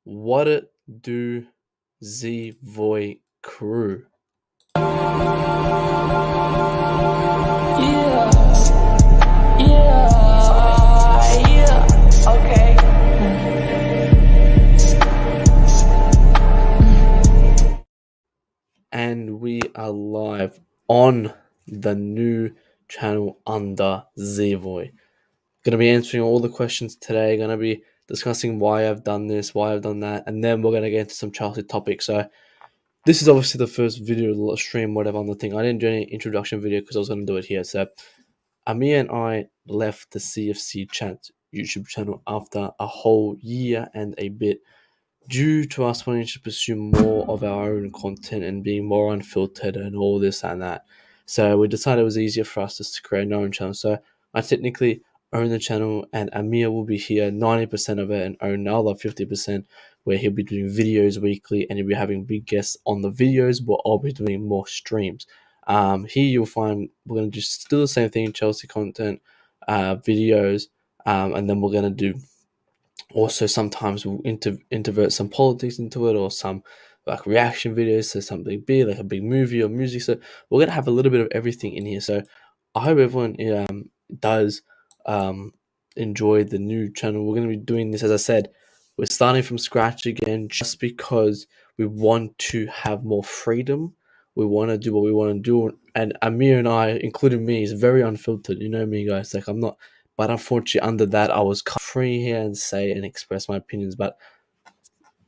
What it do, Z-Voy crew? Okay. And we are live on the new channel under Z-Voy. Gonna be answering all the questions today. Gonna be discussing why I've done this, why I've done that, and then we're gonna get into some Chelsea topics. So this is obviously the first video stream, whatever, on the thing. I didn't do any introduction video because I was gonna do it here. So Amir and I left the CFC Chat YouTube channel after a whole year and a bit, due to us wanting to pursue more of our own content and being more unfiltered and all this and that. So we decided it was easier for us just to create our own channel. So I technically own the channel, and Amir will be here 90% of it and own the other 50%, where he'll be doing videos weekly and he'll be having big guests on the videos, but I'll be doing more streams. Here you'll find we're going to do still the same thing, Chelsea content, videos, and then we're going to do also sometimes we'll introvert some politics into it, or some like reaction videos to something big, like a big movie or music. So we're gonna have a little bit of everything in here. So I hope everyone does enjoy the new channel. We're gonna be doing this, as I said, we're starting from scratch again, just because we want to have more freedom. We want to do what we want to do, and Amir and I, including me, is very unfiltered. You know me, guys. Like, I'm not, but unfortunately, under that, I was free here and say and express my opinions. But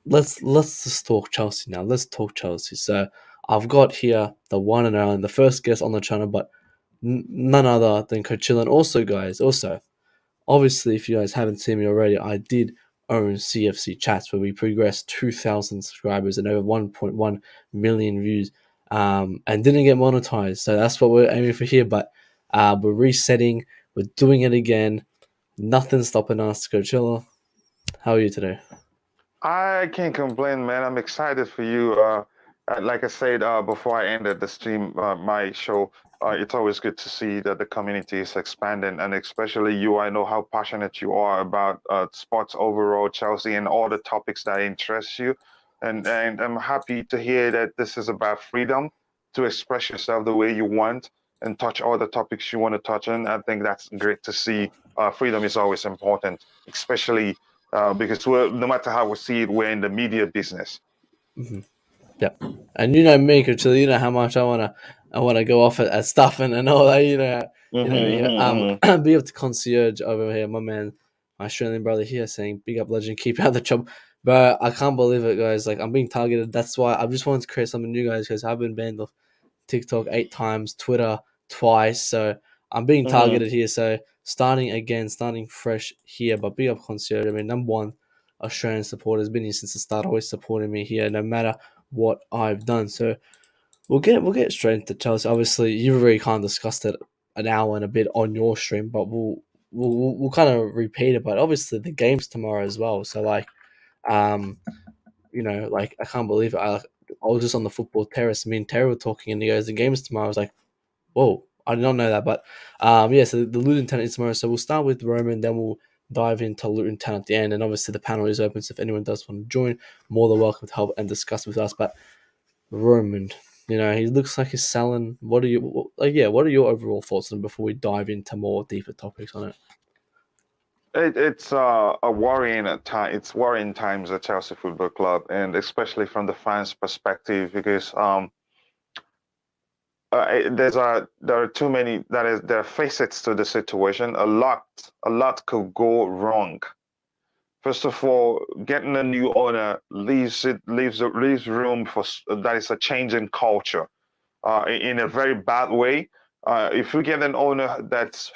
let's just talk Chelsea now. Let's talk Chelsea. So I've got here the one and only, the first guest on the channel, but none other than Coachella. And also, guys, obviously, if you guys haven't seen me already, I did own CFC Chats, where we progressed 2,000 subscribers and over 1.1 million views, and didn't get monetized. So that's what we're aiming for here. But we're resetting. We're doing it again. Nothing's stopping us. Coachella, how are you today? I can't complain, man. I'm excited for you. Like I said before I ended the stream, my show, it's always good to see that the community is expanding, and especially you. I know how passionate you are about sports overall, Chelsea, and all the topics that interest you. And I'm happy to hear that this is about freedom to express yourself the way you want and touch all the topics you want to touch on. I think that's great to see. Freedom is always important, especially because no matter how we see it, we're in the media business. Mm-hmm. Yeah, and you know me, Coachella. You know how much I wanna go off at stuff and all that. Big up to concierge over here, my man, my Australian brother here, saying big up legend, keep out the trouble. But I can't believe it, guys. Like, I'm being targeted. That's why I just wanted to create something new, guys, because I've been banned off TikTok 8 times, Twitter twice. So I'm being targeted here. So starting fresh here. But big up concierge. I mean, number one Australian supporter, has been here since the start, always supporting me here, no matter what I've done. So we'll get straight into Chelsea. Obviously, you've already kind of discussed it an hour and a bit on your stream, but we'll kind of repeat it. But obviously, the game's tomorrow as well. So like, like, I can't believe it. I was just on the football terrace. Me and Terry were talking, and he goes, "The game's tomorrow." I was like, "Whoa, I did not know that." But yeah, so the Luton Town is tomorrow. So we'll start with Roman, then we'll dive into Luton Town at the end. And obviously, the panel is open, so if anyone does want to join, more than welcome to help and discuss with us. But Roman, he looks like he's selling. What are your overall thoughts on it before we dive into more deeper topics on it? It's a worrying time. It's worrying times at Chelsea Football Club, and especially from the fans' perspective, because there are too many. There are facets to the situation. A lot could go wrong. First of all, getting a new owner leaves room for that is a change in culture, in a very bad way. If we get an owner that's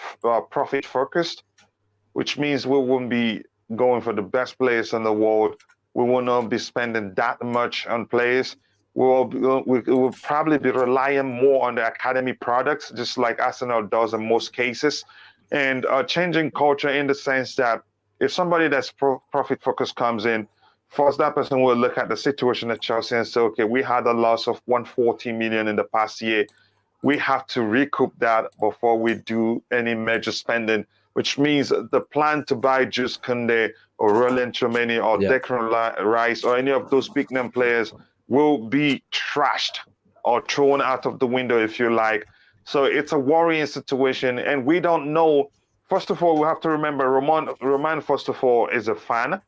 profit focused, which means we won't be going for the best players in the world. We will not be spending that much on players. We will probably be relying more on the academy products, just like Arsenal does in most cases, and changing culture in the sense that if somebody that's profit focused comes in, first that person will look at the situation at Chelsea and say, okay, we had a loss of 140 million in the past year. We have to recoup that before we do any major spending which means the plan to buy Juice Kunde or Roland Chomeni or Yeah. Declan Rice or any of those big name players will be trashed or thrown out of the window, if you like. So it's a worrying situation, and we don't know. First of all, we have to remember Roman first of all, is a fan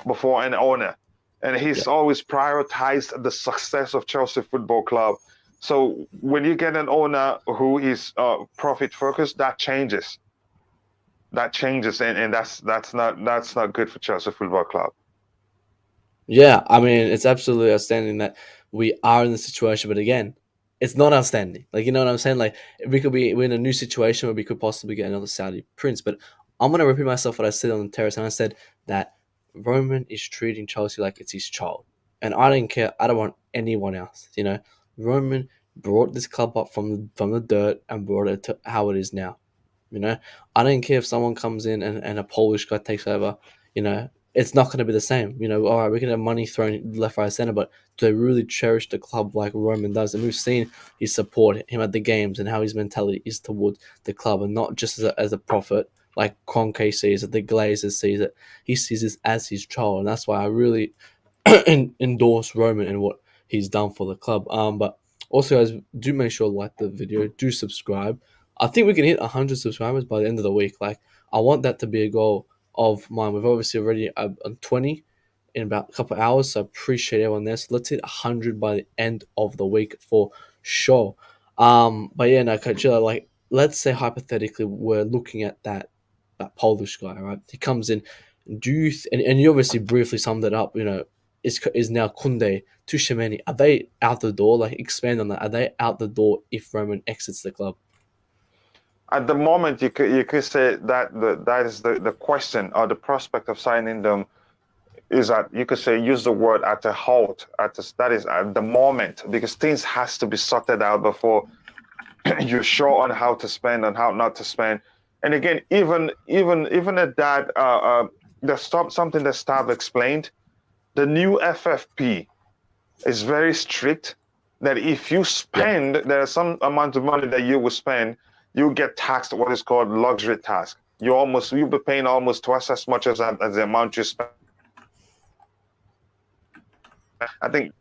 before an owner. And Yeah. he's always prioritized the success of Chelsea Football Club. So when you get an owner who is profit focused, that changes. That changes, and that's not good for Chelsea Football Club. Yeah, I mean, it's absolutely outstanding that we are in the situation, but again, it's not outstanding. Like, you know what I'm saying? Like, we're in a new situation where we could possibly get another Saudi prince. But I'm gonna repeat myself what I said on the terrace, and I said that Roman is treating Chelsea like it's his child, and I don't care. I don't want anyone else. You know, Roman brought this club up from the dirt and brought it to how it is now. You know, I don't care if someone comes in and a Polish guy takes over. You know, it's not going to be the same. You know, all right, we can have money thrown left, right, center, but do they really cherish the club like Roman does? And we've seen his support, him at the games, and how his mentality is towards the club, and not just as a profit like Conke sees it, the Glazers sees it. He sees this as his child, and that's why I really endorse Roman and what he's done for the club. But also, guys, do make sure to like the video, do subscribe. I think we can hit 100 subscribers by the end of the week. Like, I want that to be a goal of mine. We've obviously already on 20 in about a couple of hours, so I appreciate everyone there. So let's hit 100 by the end of the week for sure. But yeah, no, Coach, like, let's say hypothetically we're looking at that Polish guy, right? He comes in. Do you and you obviously briefly summed it up. You know, is now Kunde to Shemeni? Are they out the door? Like, expand on that. Are they out the door if Roman exits the club? At the moment, you could say that that is the question or the prospect of signing them is that you could say use the word at a halt that is at the moment, because things has to be sorted out before you're sure on how to spend and how not to spend. And again, even at that, something that Stav explained. The new FFP is very strict. That if you Yeah. spend, there's some amount of money that you will spend, you get taxed what is called luxury tax. You'll be paying almost twice as much as the amount you spend. I think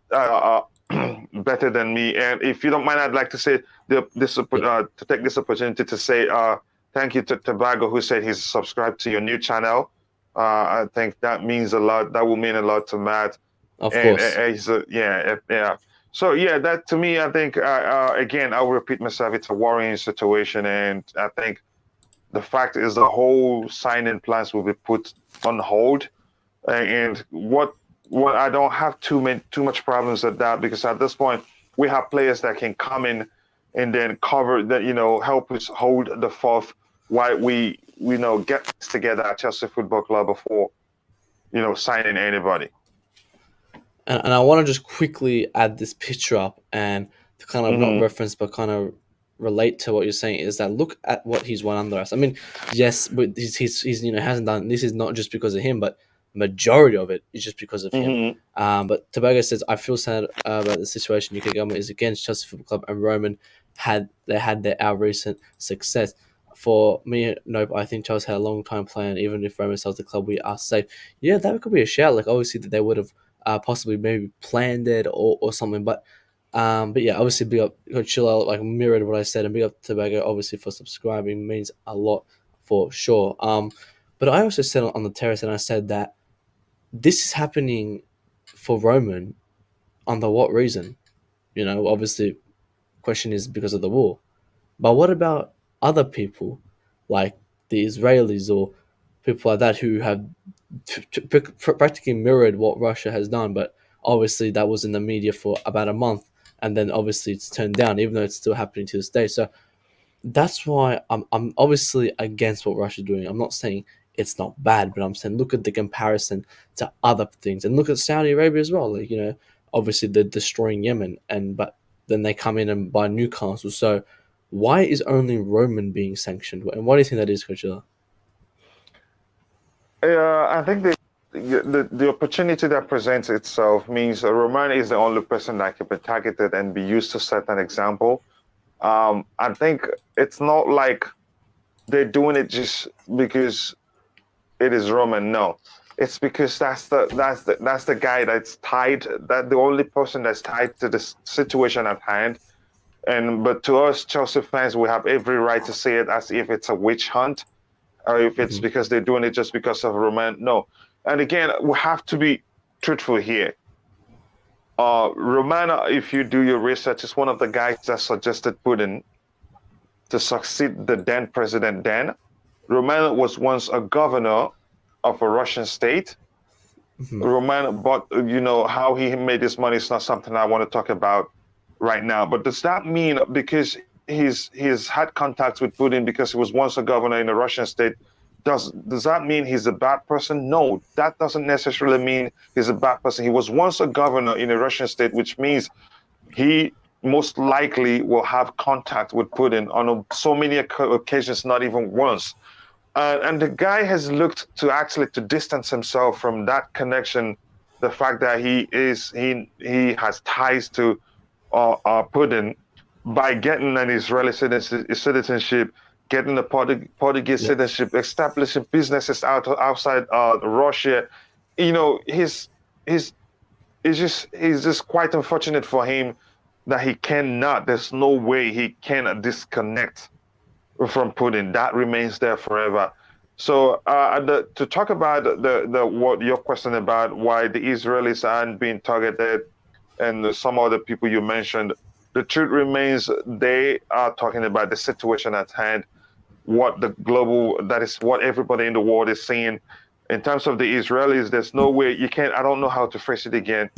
better than me. And if you don't mind, I'd like to say Yeah. to take this opportunity to say thank you to Tobago, who said he's subscribed to your new channel. I think that means a lot. That will mean a lot to Matt. Of And course. yeah. So yeah, that to me, I think again, I'll repeat myself. It's a worrying situation, and I think the fact is the whole signing plans will be put on hold. And what I don't have too much problems with that, because at this point we have players that can come in and then cover that, help us hold the fort while we get together at Chelsea Football Club before signing anybody. And I want to just quickly add this picture up and to kind of not Hmm. reference but kind of relate to what you're saying is that look at what he's won under us. I mean, yes, but he's hasn't done this is not just because of him, but majority of it is just because of him. Hmm. But Tobago says I feel sad about the situation. UK government is against Chelsea Football Club and Roman had their our recent success. For me, nope. I think Chelsea had a long time plan. Even if Roman sells the club, we are safe. Yeah, that could be a shout. Like, obviously that they would have possibly maybe planned it or something. But yeah, obviously big up Chill Out, like mirrored what I said, and big up Tobago obviously for subscribing means a lot for sure. But I also said on the terrace, and I said that this is happening for Roman under what reason? You know, obviously, question is because of the war. But what about other people, like the Israelis or people like that who have practically mirrored what Russia has done, but obviously that was in the media for about a month, and then obviously it's turned down, even though it's still happening to this day. So that's why I'm obviously against what Russia's doing. I'm not saying it's not bad, but I'm saying look at the comparison to other things, and look at Saudi Arabia as well. Like, obviously they're destroying Yemen, but then they come in and buy Newcastle. So why is only Roman being sanctioned? And why do you think that is, Coach? I think the opportunity that presents itself means Roman is the only person that can be targeted and be used to set an example. I think it's not like they're doing it just because it is Roman. No, it's because that's the guy that's tied. That the only person that's tied to the situation at hand. And but to us Chelsea fans, we have every right to say it as if it's a witch hunt, or if it's Mhm. because they're doing it just because of Roman. No, and again, we have to be truthful here. Romano, if you do your research, is one of the guys that suggested Putin to succeed the then president. Then Romano was once a governor of a Russian state. Mhm. Roman, but how he made his money is not something I want to talk about right now. But does that mean because he's had contacts with Putin because he was once a governor in a Russian state? Does that mean he's a bad person? No, that doesn't necessarily mean he's a bad person. He was once a governor in a Russian state, which means he most likely will have contact with Putin on so many occasions, not even once. And the guy has looked to actually to distance himself from that connection, the fact that he has ties to Putin by getting an Israeli citizenship, getting a Portuguese Yeah. citizenship, establishing businesses outside Russia. He's he's it's just quite unfortunate for him that he cannot. There's no way he can disconnect from Putin. That remains there forever. So, to talk about the what your question about why the Israelis aren't being targeted and some other people you mentioned, the truth remains they are talking about the situation at hand, what that is what everybody in the world is seeing. In terms of the Israelis, there's no way you can't. I don't know how to phrase it again.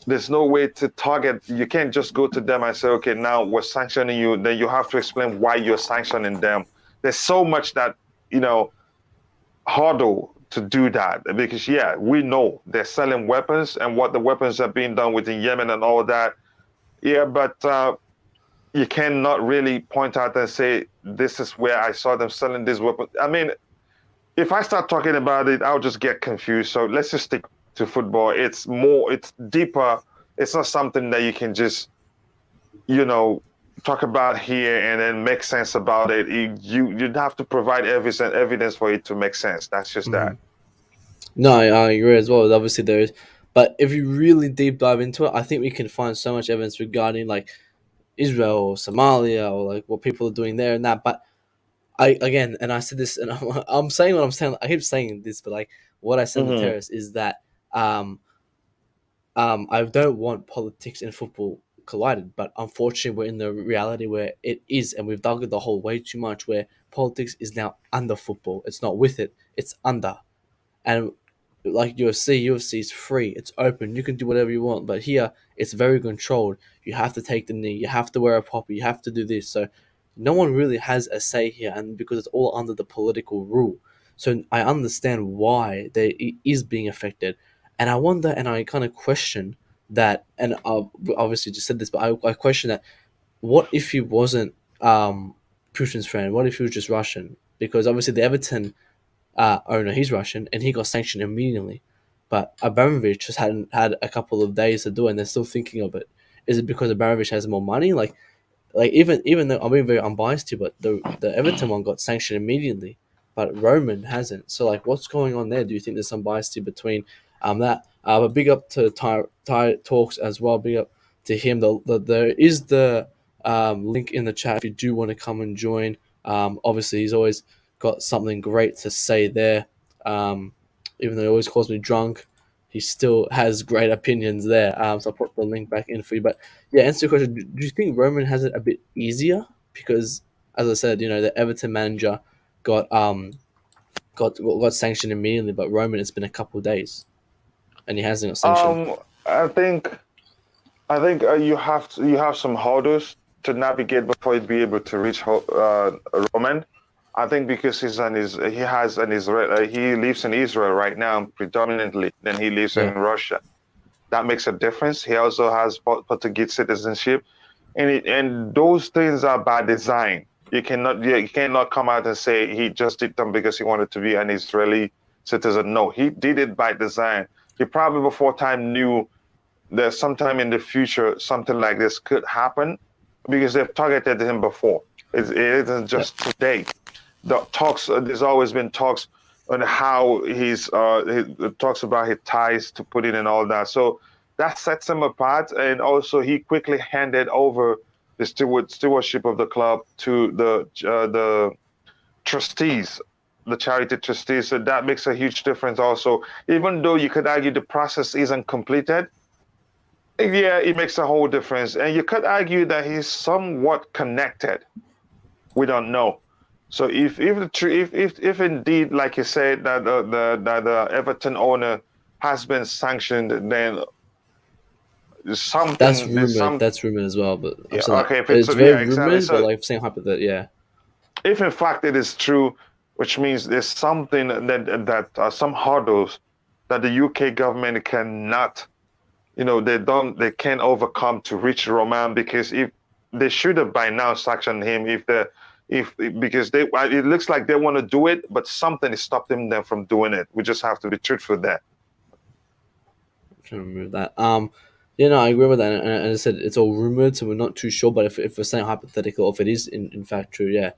There's no way to target. You can't just go to them and say, okay, now we're sanctioning you. Then you have to explain why you're sanctioning them. There's so much that, you know, hurdle to do that because, yeah, we know they're selling weapons and what the weapons are being done within Yemen and all that. Yeah, but you cannot really point out and say, this is where I saw them selling these weapons. I mean, if I start talking about it, I'll just get confused. So let's just stick to football. It's deeper. It's not something that you can just, you know, talk about here and then make sense about it. You'd have to provide evidence for it to make sense. That's just that. Mhm. No, I agree as well. Obviously, there is, but if you really deep dive into it, I think we can find so much evidence regarding like Israel or Somalia or like what people are doing there and that. But I again, and I said this, and I'm saying what I'm saying. I keep saying this, but like what I said on the Hmm. terrace is that um, I don't want politics and football collided, but unfortunately, we're in the reality where it is, and we've dug it the whole way too much. Where politics is now under football. It's not with it. It's under. And like UFC is free. It's open. You can do whatever you want. But here, it's very controlled. You have to take the knee. You have to wear a popper. You have to do this. So no one really has a say here, and because it's all under the political rule. So I understand why it is being affected, and I wonder, and I kind of question that. And I obviously just said this, but I question that. What if he wasn't Putin's friend? What if he was just Russian? Because obviously the Everton owner, he's Russian, and he got sanctioned immediately. But Abramovich just hadn't had a couple of days to do it, and they're still thinking of it. Is it because Abramovich has more money? Like even though I'm being very unbiased here, but the Everton one got sanctioned immediately, but Roman hasn't. So like, what's going on there? Do you think there's some bias here between that? But big up to Ty Talks as well. Big up to him. There is the link in the chat if you do want to come and join. Obviously he's always got something great to say there. Um, Even though he always calls me drunk, he still has great opinions there. So I'll put the link back in for you. But yeah, answer your question. Do you think Roman has it a bit easier? Because, as I said, the Everton manager got got sanctioned immediately, but Roman it's been a couple of days and he hasn't got sanctioned. Um, I think you have some hurdles to navigate before you'd be able to reach Roman. I think because he has an Israel, he lives in Israel right now predominantly, then he lives in Yeah, Russia. That makes a difference. He also has Portuguese citizenship, and those things are by design. You cannot come out and say he just did them because he wanted to be an Israeli citizen. No, he did it by design. He probably before time knew that sometime in the future something like this could happen because they've targeted him before. It isn't yeah. just today. the talks. There's always been talks on how he talks about his ties to Putin and all that. So that sets him apart, and also he quickly handed over the stewardship of the club to the trustees, the charity trustees. So that makes a huge difference. Also, even though you could argue the process isn't completed, yeah, it makes a whole difference. And you could argue that he's somewhat connected. We don't know. So if indeed, like you said, that the Everton owner has been sanctioned, then That's there's rumored. some That's rumored as well. But I'm yeah, saying like okay, if it's it's very yeah, exactly. rumored, but So like saying hypothetical, yeah. if in fact it is true, which means there's something that some hurdles that the UK government cannot, they can't overcome to reach Roman, because if they should have by now sanctioned him, if because it looks like they want to do it, but something is stopping them from doing it. We just have to be truthful there. Trying to remove that. Yeah, no, I agree with that. And as I said, it's all rumored, so we're not too sure. But if we're saying hypothetical, if it is in fact true, yeah,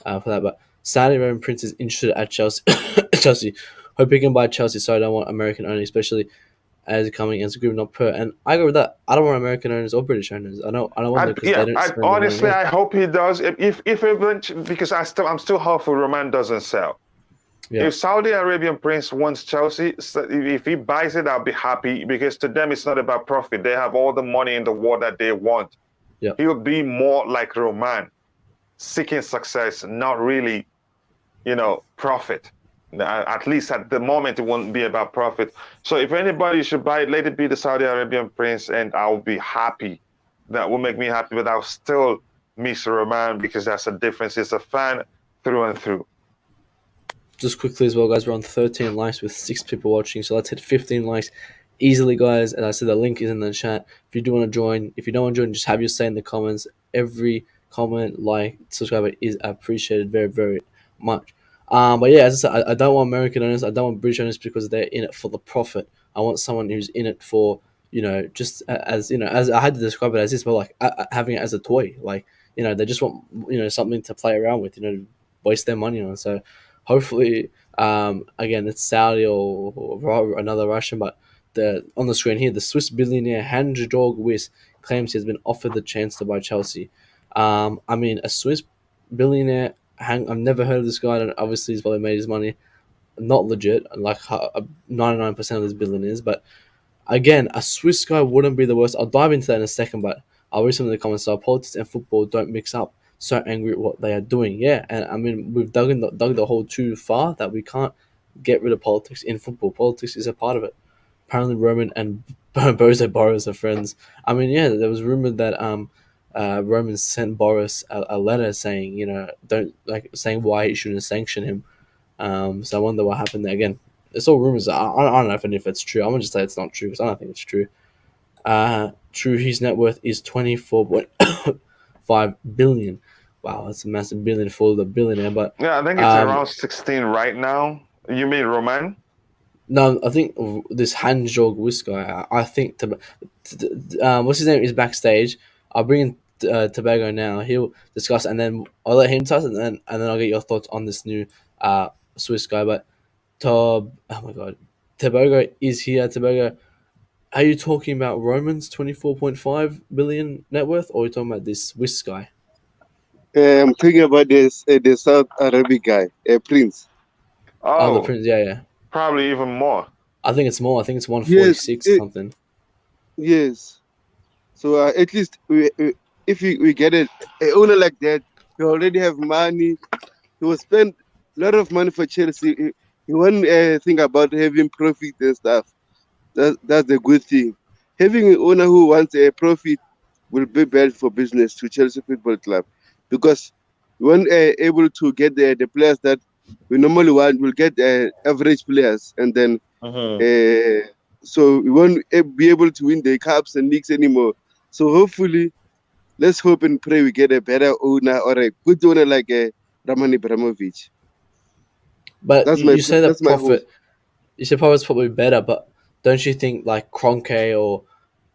for that. But Saudi Arabian Prince is interested at Chelsea. Chelsea, hope he can buy Chelsea. So I don't want American only, especially as coming as a group not per. And I agree with that. I don't want American owners or British owners. I don't want them because they don't I spend the money honestly here. I hope he does. If eventually, because I'm still hopeful Roman doesn't sell. Yeah, If Saudi Arabian prince wants Chelsea, if he buys it, I'll be happy, because to them it's not about profit. They have all the money in the world that they want. yeah. He would be more like Roman, seeking success, not really, profit. At least at the moment, it won't be about profit. So if anybody should buy it, let it be the Saudi Arabian prince, and I'll be happy. That will make me happy, but I'll still miss Roman, because that's a difference. He's a fan through and through. Just quickly as well, guys, we're on 13 likes with 6 people watching, so let's hit 15 likes easily, guys. As I said, the link is in the chat. If you do want to join, if you don't want to join, just have your say in the comments. Every comment, like, subscriber is appreciated very, very much. But yeah, as I said, I don't want American owners, I don't want British owners because they're in it for the profit. I want someone who's in it for, just as as I had to describe it as this, but like having it as a toy, like they just want something to play around with, waste their money on. So hopefully, again, it's Saudi or another Russian, but on the screen here, the Swiss billionaire Hans-Jörg Wyss claims he has been offered the chance to buy Chelsea. I mean, a Swiss billionaire. I've never heard of this guy. And obviously, he's probably made his money not legit, like 99% of this billionaires. But again, a Swiss guy wouldn't be the worst. I'll dive into that in a second, but I'll read some of the comments. So politics and football don't mix up. So angry at what they are doing. Yeah, and I mean we've dug the hole too far that we can't get rid of politics in football. Politics is a part of it. Apparently, Roman and Bozo Boris are friends. I mean, yeah, there was rumored that Roman sent Boris a letter saying don't saying why he shouldn't sanction him. So I wonder what happened there. Again, it's all rumors. I don't know if it's true. I'm gonna just say it's not true because I don't think it's true. True, his net worth is 24.5 billion. Wow, that's a massive billion for the billionaire. But Yeah, I think it's um, around 16 right now. You mean Roman? no, I think this Hanjog Wiss guy. I think what's his name is backstage. I'll bring in Tobago now. He'll discuss, and then I'll let him touch, and then I'll get your thoughts on this new Swiss guy. But oh my god, Tobago is here. Tobago, are you talking about Roman's 24.5 billion net worth, or are you talking about this Swiss guy? I'm thinking about this the South Arabic guy, Prince. Oh, the Oh, Prince. Yeah, yeah. probably even more. I think it's more. I think it's Yes, 146 or something. yes. So at least if we get a owner like that, he already have money. He will spend a lot of money for Chelsea. He won't think about having profit and stuff. That's the good thing. Having an owner who wants a profit will be bad for business to Chelsea Football Club, because we weren't able to get the players that we normally want. We'll get average players, and then Hmm. uh, so we won't be able to win the cups and leagues anymore. So hopefully, let's hope and pray we get a better owner or a good owner like Roman Abramovich. But That's my you say the that's my hope. profit. You say profit's probably better, but don't you think like Kroenke or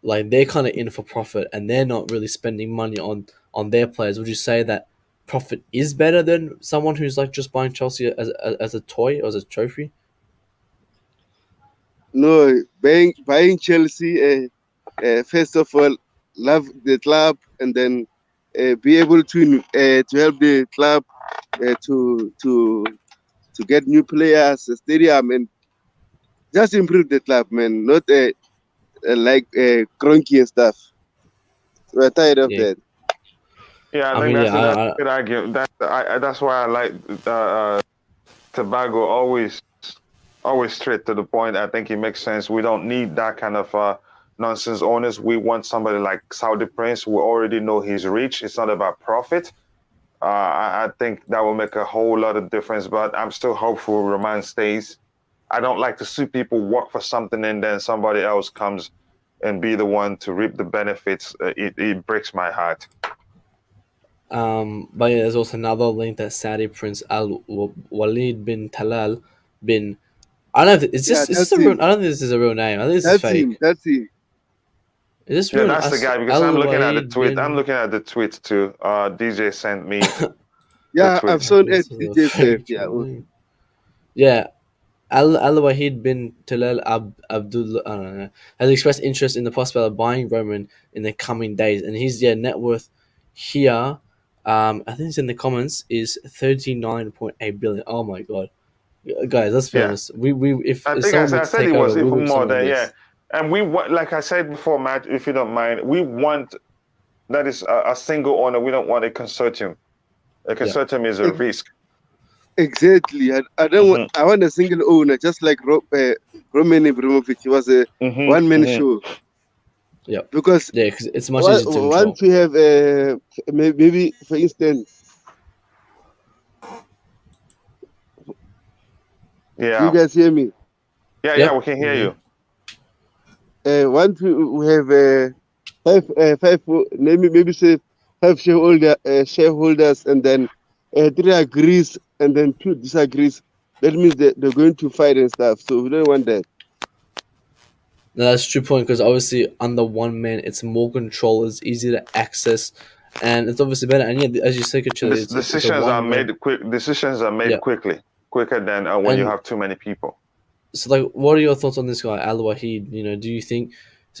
like they're kind of in for profit and they're not really spending money on their players? Would you say that profit is better than someone who's like just buying Chelsea as a toy or as a trophy? No, buying Chelsea. First of all, love the club, and then be able to help the club to get new players, a stadium, and just improve the club, man. Not like Cronky and stuff. We're tired of Yeah, that. Yeah, I I think mean, that's yeah, a good argument. That's why I like Tobago always straight to the point. I think it makes sense. We don't need that kind of nonsense owners. We want somebody like Saudi Prince. We already know he's rich. It's not about profit. I think that will make a whole lot of difference. But I'm still hopeful Roman stays. I don't like to see people work for something and then somebody else comes and be the one to reap the benefits. It breaks my heart. But yeah, there's also another link that Saudi Prince Al Walid bin Talal bin. I don't know. If, Yeah, is this that's a real? him. I don't think this is a real name. I think this is That's him. fake. That's him. Is this Yeah, real? that's the guy because Al I'm looking at the Wahid tweet. I'm bin. looking at the tweet too. DJ sent me the Yeah, I've tweet. shown it. This is a DJ's fake yeah. link. Yeah, Al Wahid bin Talal Abdul I don't know, has expressed interest in the prospect of buying Roman in the coming days, and his net worth here, I think it's in the comments, is 39.8 billion. Oh my god, guys, let's be Yeah, honest. We I if think someone were I to said take it over, was we even would more something like than, yeah. this. And we want, like I said before, Matt, if you don't mind, we want that is a single owner. We don't want a consortium. A Yeah, consortium is a risk. Exactly. I don't want. Hmm. I want a single owner, just like Roman Abramovich. It was a Hmm. one-man Hmm. show yeah, because yeah, because it's much easier to control. once we have maybe for instance, do you Yeah, guys hear me? yeah, Yep. we can hear you. Once we have five maybe say five shareholders, and then three agrees and then two disagrees. That means that they're going to fight and stuff. So we don't want that. No, that's a true point because obviously under one man, it's more control, it's easier to access, and it's obviously better. And yeah, as you said, Kachili, it's a Decisions are one man. made quick. Decisions are made Yeah, quickly, quicker than when you and have too many people. so like, what are your thoughts on this guy Al Wahid? Do you think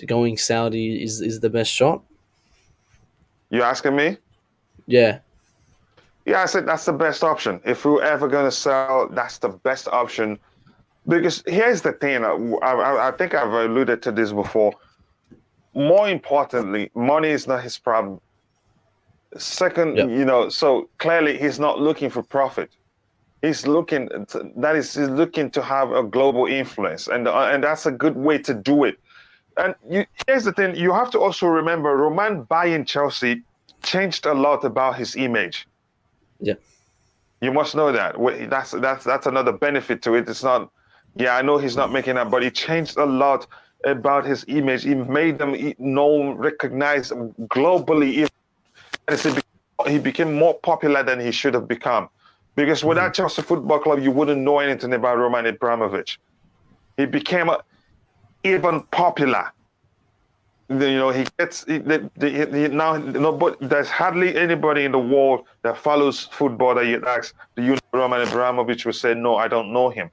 going Saudi is the best shot? You asking me? Yeah, Yeah, I said that's the best option. If we're ever gonna sell, that's the best option. Because here's the thing, I think I've alluded to this before. More importantly, money is not his problem. yeah, Second, so clearly he's not looking for profit. He's he's looking to have a global influence, and that's a good way to do it. And here's the thing: you have to also remember, Roman buying Chelsea changed a lot about his image. yeah. You must know that. That's another benefit to it. It's not. Yeah, I know he's not making that, but he changed a lot about his image. He made them known, recognized globally. He became more popular than he should have become. Because Mm-hmm. without Chelsea Football Club, you wouldn't know anything about Roman Abramovich. He became even popular. He gets now. But there's hardly anybody in the world that follows football that you ask, do you know Roman Abramovich? Will say, no, I don't know him.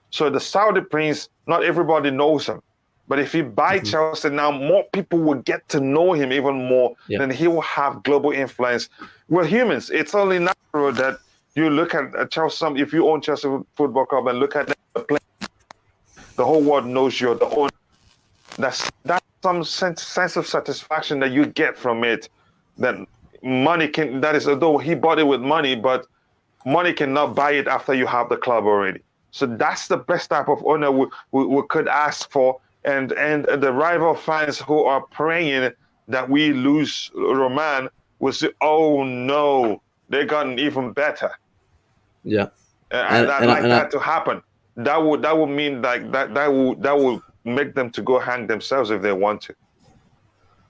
So the Saudi prince, not everybody knows him. But if he buy Mm-hmm. Chelsea now, more people will get to know him even more. Yeah, Then he will have global influence. We're humans. It's only natural that you look at Chelsea. If you own Chelsea Football Club and look at the play, the whole world knows you're the owner. That's some sense of satisfaction that you get from it. That money can. That is, although he bought it with money, but money cannot buy it after you have the club already. So that's the best type of owner we could ask for. And the rival fans who are praying that we lose Roman will say, "Oh no, they gotten even better." yeah. And And I'd and like and I, that to happen. That would mean like that will make them to go hang themselves if they want to.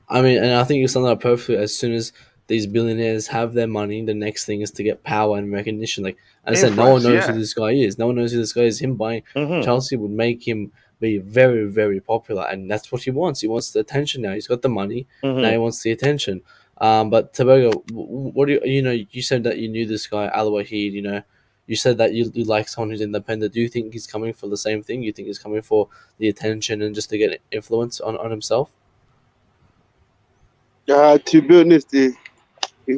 I mean, and I think you summed that up perfectly. As soon as these billionaires have their money, the next thing is to get power and recognition. Like I said, no one Influence, knows who yeah. this guy is. No one knows who this guy is. Him buying Hmm. Chelsea would make him be very, very popular, and that's what he wants. He wants the attention now. He's got the money. Now Hmm. he wants the attention. But Tobago, what do you know? You said that you knew this guy Al Wahid. You know, you said that you like someone who's independent. Do you think he's coming for the same thing? You think he's coming for the attention and just to get influence on himself? To be honest, he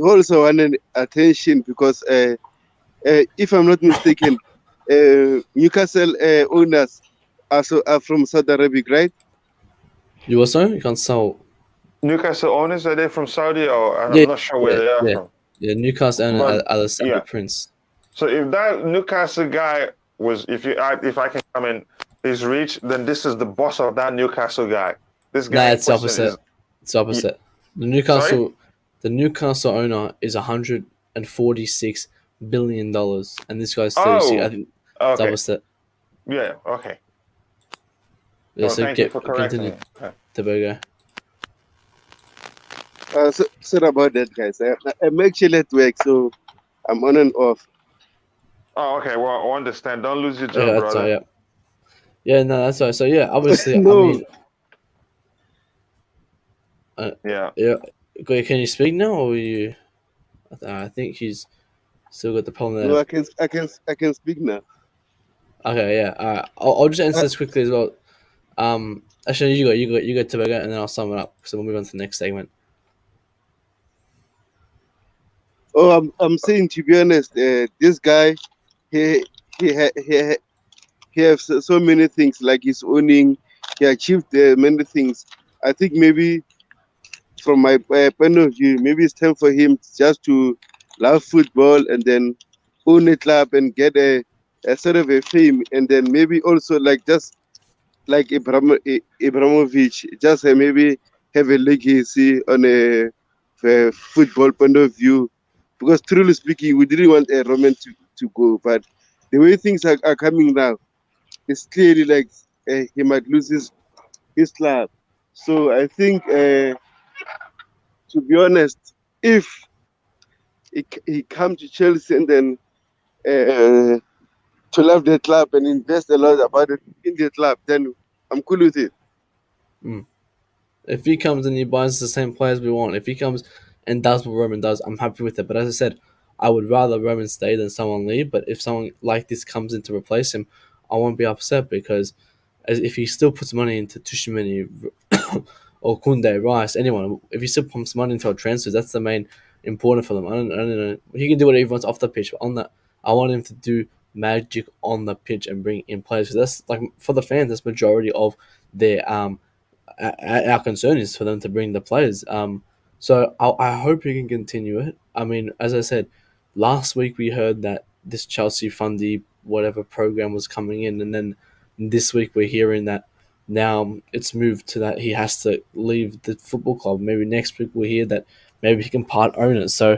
also wanted attention because, if I'm not mistaken, Newcastle owners are from Saudi Arabia, right? You also you can't sell. Newcastle owners, are they from Saudi, or and Yeah, I'm not sure where yeah, they are yeah, from. yeah. Newcastle owner But are the Saudi yeah, prince. so if that Newcastle guy was, if I can come in, is rich, then this is the boss of that Newcastle guy. This guy Nah, in it's the question opposite. is, It's the y- opposite. The sorry. Newcastle owner is $146 billion, and this guy's 36. I Oh, think it's the okay, opposite. yeah, okay. Yeah, Oh, so thank you for correcting continue me. Okay. Tobago. Sorry about that, guys. I'm actually at work, so I'm on and off. Oh, okay. Well, I understand. Don't lose your Okay, job, that's all. brother. Yeah, yeah. No, that's all. So yeah, obviously, I No, mean, uh, Yeah. yeah. Can you speak now, or you? I think he's still got the problem no, there. I can speak now. Okay, yeah. All right. I'll just answer Uh, this quickly as well. Actually, you go Tobago, and then I'll sum it up. So we'll move on to the next segment. oh, I'm saying, to be honest, this guy, he he ha, he ha, he has so many things, like he's owning. He achieved many things. I think maybe from my point of view, maybe it's time for him just to love football and then own a club and get a sort of a fame, and then maybe also like just like Abramovich, just maybe have a legacy on a football point of view. Because truly speaking, we didn't want a Roman to go, but the way things are coming now, it's clearly like he might lose his club. So I think, to be honest, if he come to Chelsea and then uh, to love the club and invest a lot about it in the club, then I'm cool with it. Mm. If he comes and he buys the same players we want, if he comes and does what Roman does, I'm happy with it. But as I said, I would rather Roman stay than someone leave. But if someone like this comes in to replace him, I won't be upset because as if he still puts money into Tushimani or Kunde, Rice, anyone, if he still pumps money into our transfers, that's the main important for them. I don't know. He can do whatever he wants off the pitch, but on that, I want him to do magic on the pitch and bring in players. Because that's like for the fans, that's majority of their our concern is for them to bring the players. So I hope he can continue it. I mean, as I said, last week we heard that this Chelsea fundy whatever program was coming in, and then this week we're hearing that now it's moved to that he has to leave the football club. Maybe next week we'll hear that maybe he can part own it. So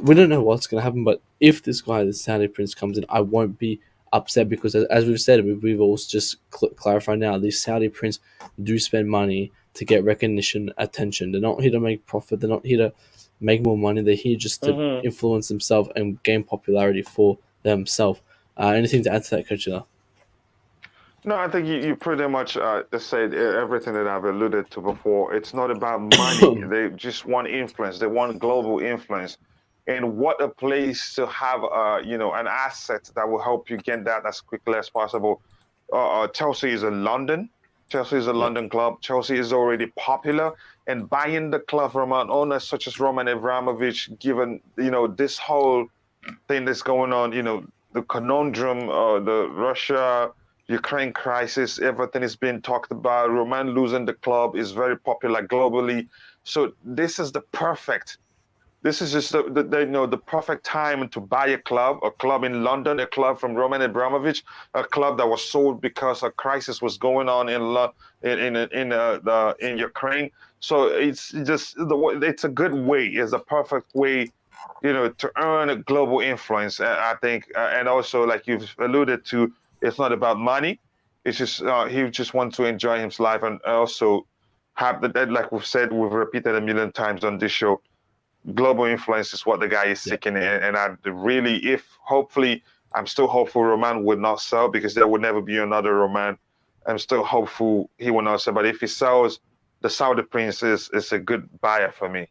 we don't know what's going to happen. But if this guy, the Saudi Prince, comes in, I won't be upset because, as we've said, we've also just clarified now, these Saudi Prince do spend money to get recognition, attention. They're not here to make profit. They're not here to make more money. They're here just to Hmm. influence themselves and gain popularity for themselves. Anything to add to that, Coach? No, I think you pretty much just said everything that I've alluded to before. It's not about money. They just want influence. They want global influence. And what a place to have, an asset that will help you get that as quickly as possible. Chelsea is in London. Chelsea is a Yeah. London club. Chelsea is already popular, and buying the club from an owner such as Roman Abramovich, given this whole thing that's going on, the conundrum, the Russia Ukraine crisis, everything is being talked about. Roman losing the club is very popular globally. So this is the perfect. This is just the perfect time to buy a club in London, a club from Roman Abramovich, a club that was sold because a crisis was going on in Ukraine. So it's a good way, it's a perfect way, to earn a global influence. I think, and also like you've alluded to, it's not about money. It's just he just wants to enjoy his life and also have that, like we've repeated a million times on this show, global influence is what the guy is Yeah. seeking. And I really, if hopefully, I'm still hopeful Roman would not sell because there would never be another Roman. I'm still hopeful he will not sell. But if he sells, the Saudi Prince is a good buyer for me.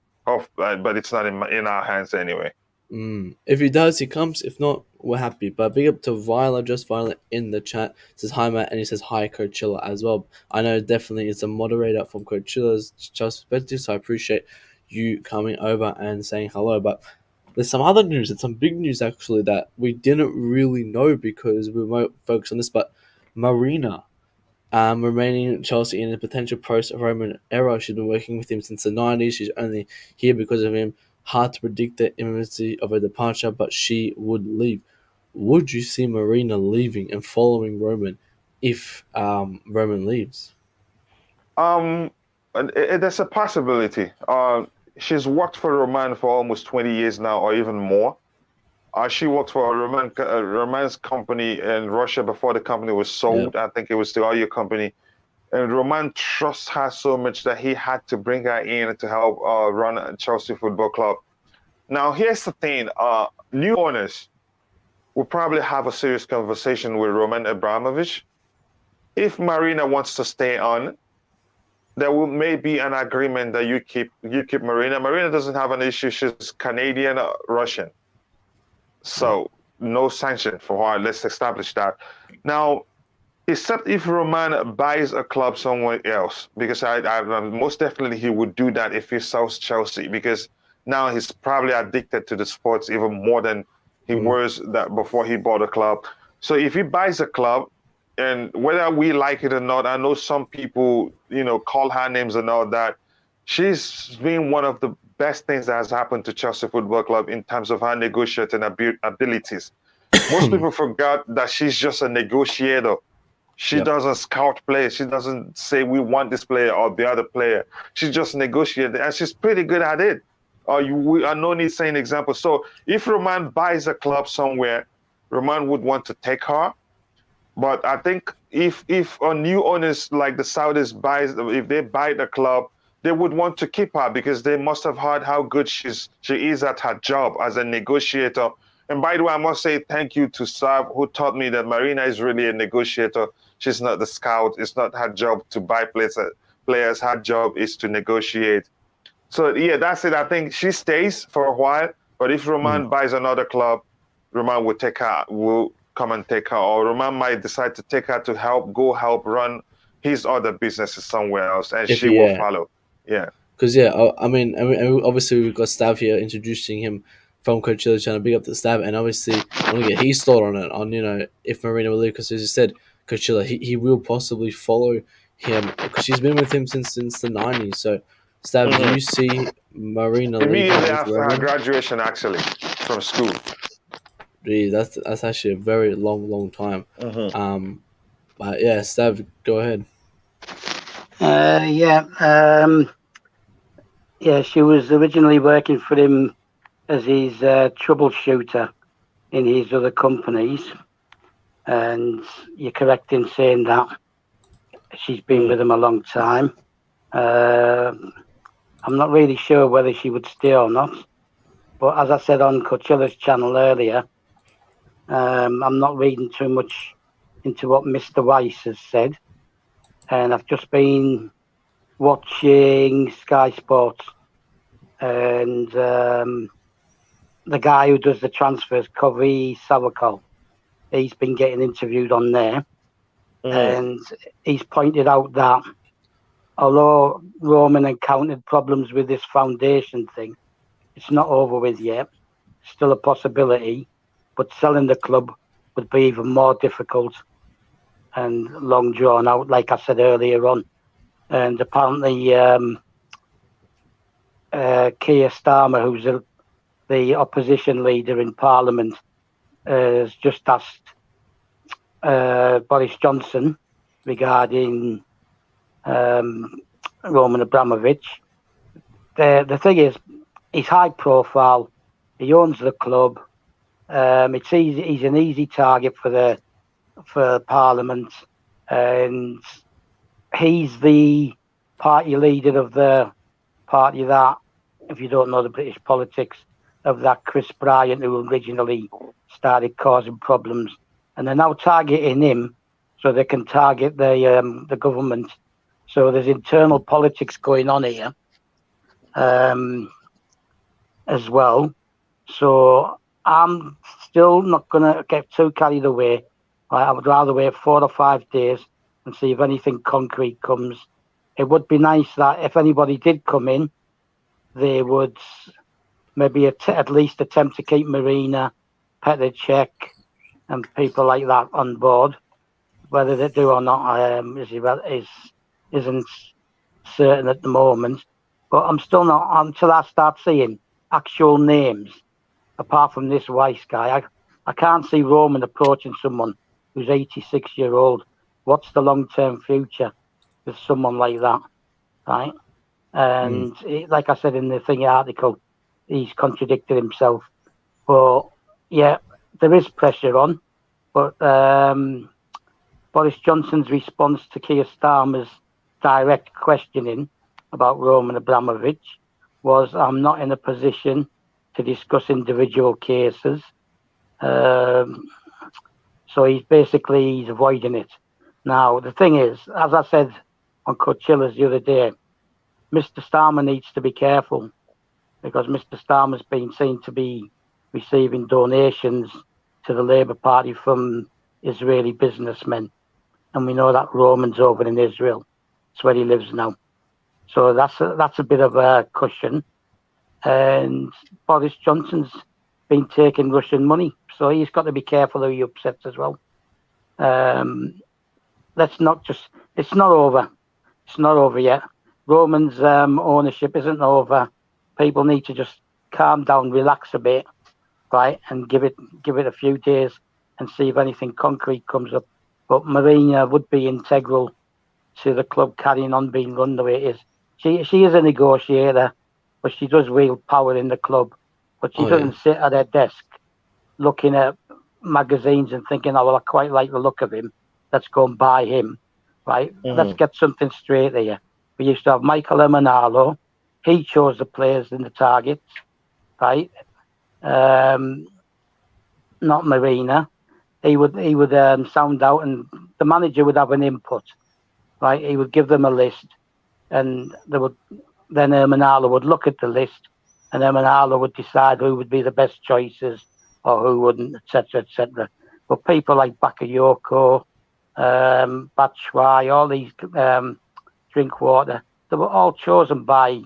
but it's not in our hands anyway. If he does, he comes. If not, we're happy. But big up to Viola, just Viola in the chat. Says hi, Matt, and he says hi, Coachella as well. I know definitely it's a moderator from Coachella's just perspective, so I appreciate you coming over and saying hello. But there's some other news. It's some big news actually that we didn't really know because we won't focus on this. But Marina, remaining at Chelsea in a potential post-Roman era. She's been working with him since the 90s. She's only here because of him. Hard to predict the imminency of her departure, but she would leave. Would you see Marina leaving and following Roman if Roman leaves? There's a possibility. She's worked for Roman for almost 20 years now, or even more. She worked for Roman's company in Russia before the company was sold. Yep. I think it was the oil company. And Roman trusts her so much that he had to bring her in to help run Chelsea Football Club. Now, here's the thing. New owners will probably have a serious conversation with Roman Abramovich. If Marina wants to stay on, there may be an agreement that you keep Marina. Marina doesn't have an issue. She's Canadian, Russian. So no sanction for her. Let's establish that. Now, except if Roman buys a club somewhere else, because I most definitely he would do that if he sells Chelsea, because now he's probably addicted to the sports even more than he was that before he bought a club. So if he buys a club, and whether we like it or not, I know some people, call her names and all that. She's been one of the best things that has happened to Chelsea Football Club in terms of her negotiating abilities. Most people forgot that she's just a negotiator. She doesn't scout players. She doesn't say we want this player or the other player. She just negotiates, and she's pretty good at it. We are no need saying example. So if Roman buys a club somewhere, Roman would want to take her. But I think if a new owners like the Saudis if they buy the club, they would want to keep her because they must have heard how good she is at her job as a negotiator. And by the way, I must say thank you to Saab, who taught me that Marina is really a negotiator. She's not the scout. It's not her job to buy players. Her job is to negotiate. So, yeah, that's it. I think she stays for a while. But if Roman buys another club, Roman will come and take her. Or Roman might decide to take her to help run his other businesses somewhere else. And she will follow. Yeah. Because, I mean, obviously we've got Stav here introducing him from Coachella, trying to big up the Stav, and obviously I want to get his thought on it, if Marina will leave, because as you said, Coachella, he will possibly follow him, because she's been with him since the 90s, so Stav, do you see Marina leaving? Immediately after her graduation, actually, from school. Gee, that's actually a very long time. But yeah, Stav, go ahead. She was originally working for him as his troubleshooter in his other companies, and you're correct in saying that she's been with him a long time. I'm not really sure whether she would stay or not, but as I said on Coachella's channel earlier, I'm not reading too much into what Mr. Weiss has said, and I've just been watching Sky Sports, and the guy who does the transfers, Kovy Sawakol, he's been getting interviewed on there, and he's pointed out that although Roman encountered problems with this foundation thing, it's not over with yet. Still a possibility, but selling the club would be even more difficult and long drawn out, like I said earlier on. And apparently, Keir Starmer, who's the opposition leader in Parliament, has just asked Boris Johnson regarding Roman Abramovich. The thing is, he's high profile. He owns the club. It's easy. He's an easy target for Parliament, and he's the party leader of the party that, if you don't know the British politics, of that Chris Bryant who originally started causing problems, and they're now targeting him so they can target the government. So there's internal politics going on here. as well. So I'm still not going to get too carried away. I would rather wait 4 or 5 days and see if anything concrete comes. It would be nice that if anybody did come in, they would maybe at least attempt to keep Marina, Petr Cech, and people like that on board. Whether they do or not isn't certain at the moment. But I'm still not until I start seeing actual names. Apart from this Weiss guy, I can't see Roman approaching someone who's 86-year-old. What's the long-term future with someone like that, right? And like I said in the thingy article, he's contradicted himself. But yeah, there is pressure on. But Boris Johnson's response to Keir Starmer's direct questioning about Roman Abramovich was, "I'm not in a position to discuss individual cases." So he's avoiding it. Now, the thing is, as I said on Coachilla's the other day, Mr. Starmer needs to be careful because Mr. Starmer's been seen to be receiving donations to the Labour Party from Israeli businessmen. And we know that Roman's over in Israel. That's where he lives now. So that's a bit of a cushion. And Boris Johnson's been taking Russian money, so he's got to be careful who he upsets as well. It's not over. It's not over yet. Roman's ownership isn't over. People need to just calm down, relax a bit, right, and give it a few days and see if anything concrete comes up. But Marina would be integral to the club carrying on being run the way it is. She is a negotiator, but she does wield power in the club. But she doesn't sit at her desk looking at magazines and thinking, "Oh, well, I quite like the look of him. Let's go and buy him." Right? Let's get something straight here. We used to have Michael Emenalo. He chose the players in the targets, right? Not Marina. He would sound out, and the manager would have an input, right? He would give them a list, and then Emenalo would look at the list, and Emenalo would decide who would be the best choices or who wouldn't, etc., etc. But people like Bakayoko, Batshuayi, all these Drinkwater, they were all chosen by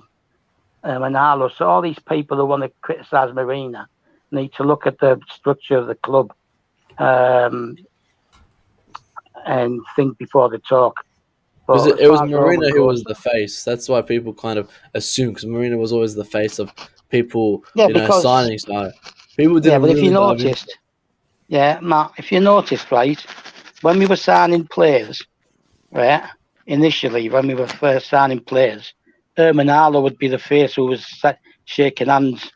Emenalo. So all these people who want to criticise Marina need to look at the structure of the club and think before they talk. But It was Marina who was the face. That's why people kind of assume, because Marina was always the face of people, signing. So people didn't. Yeah, but really if you noticed, Matt, if you noticed, right, when we were signing players, right, initially when we were first signing players, Emenalo would be the face who was shaking hands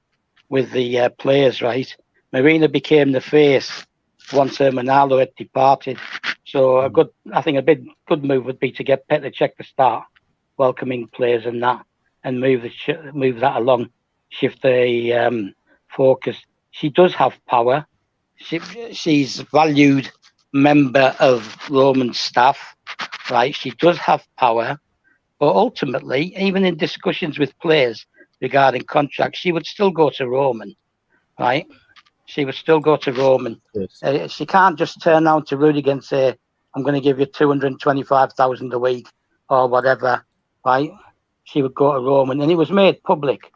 with the players, right? Marina became the face once Emenalo had departed. So I think a big good move would be to get Petr Cech to start welcoming players and that, and move that along, shift the focus. She does have power. She's a valued member of Roman staff, right? She does have power, but ultimately, even in discussions with players regarding contracts, she would still go to Roman, right? She would still go to Roman. Yes. She can't just turn around to Rudiger and say, "I'm going to give you 225,000 a week or whatever," right? She would go to Roman, and it was made public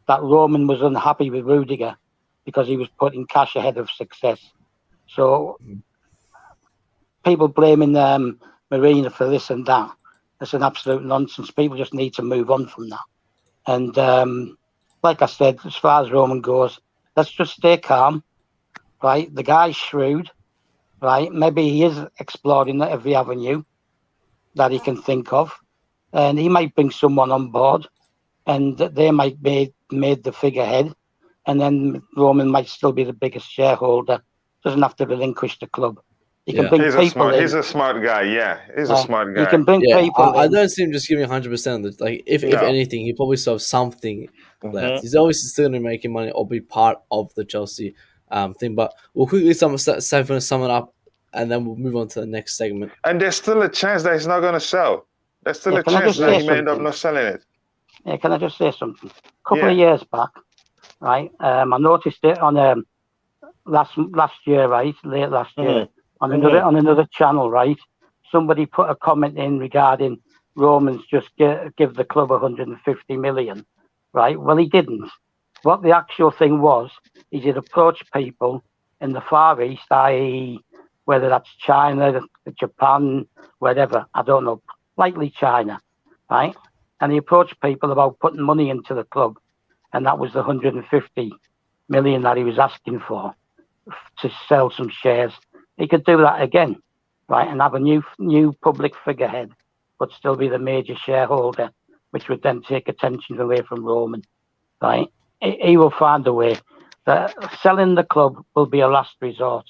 that Roman was unhappy with Rudiger because he was putting cash ahead of success. So people blaming Marina for this and that, that's an absolute nonsense. People just need to move on from that. And like I said, as far as Roman goes, let's just stay calm, right? The guy's shrewd, right? Maybe he is exploring every avenue that he can think of, and he might bring someone on board, and they might be made the figurehead, and then Roman might still be the biggest shareholder. Doesn't have to relinquish the club. He can bring people in. He's a smart guy. Yeah, he's a smart guy. He can bring people in. I don't see him just giving 100%. Like if anything, he probably still have something left. He's obviously still going to be making money or be part of the Chelsea thing. But we'll quickly sum it up, and then we'll move on to the next segment. And there's still a chance that he's not going to sell. There's still a chance that he may end up not selling it. Yeah, can I just say something? A couple of years back, right? I noticed it on last year, right? Late last year, on another channel, right? Somebody put a comment in regarding Romans just give the club 150 million, right? Well, he didn't. What the actual thing was is he'd approached people in the Far East, i.e., whether that's China, Japan, wherever, I don't know, likely China, right? And he approached people about putting money into the club, and that was the 150 million that he was asking for to sell some shares. He could do that again, right, and have a new public figurehead, but still be the major shareholder, which would then take attention away from Roman, right? He will find a way. Selling the club will be a last resort,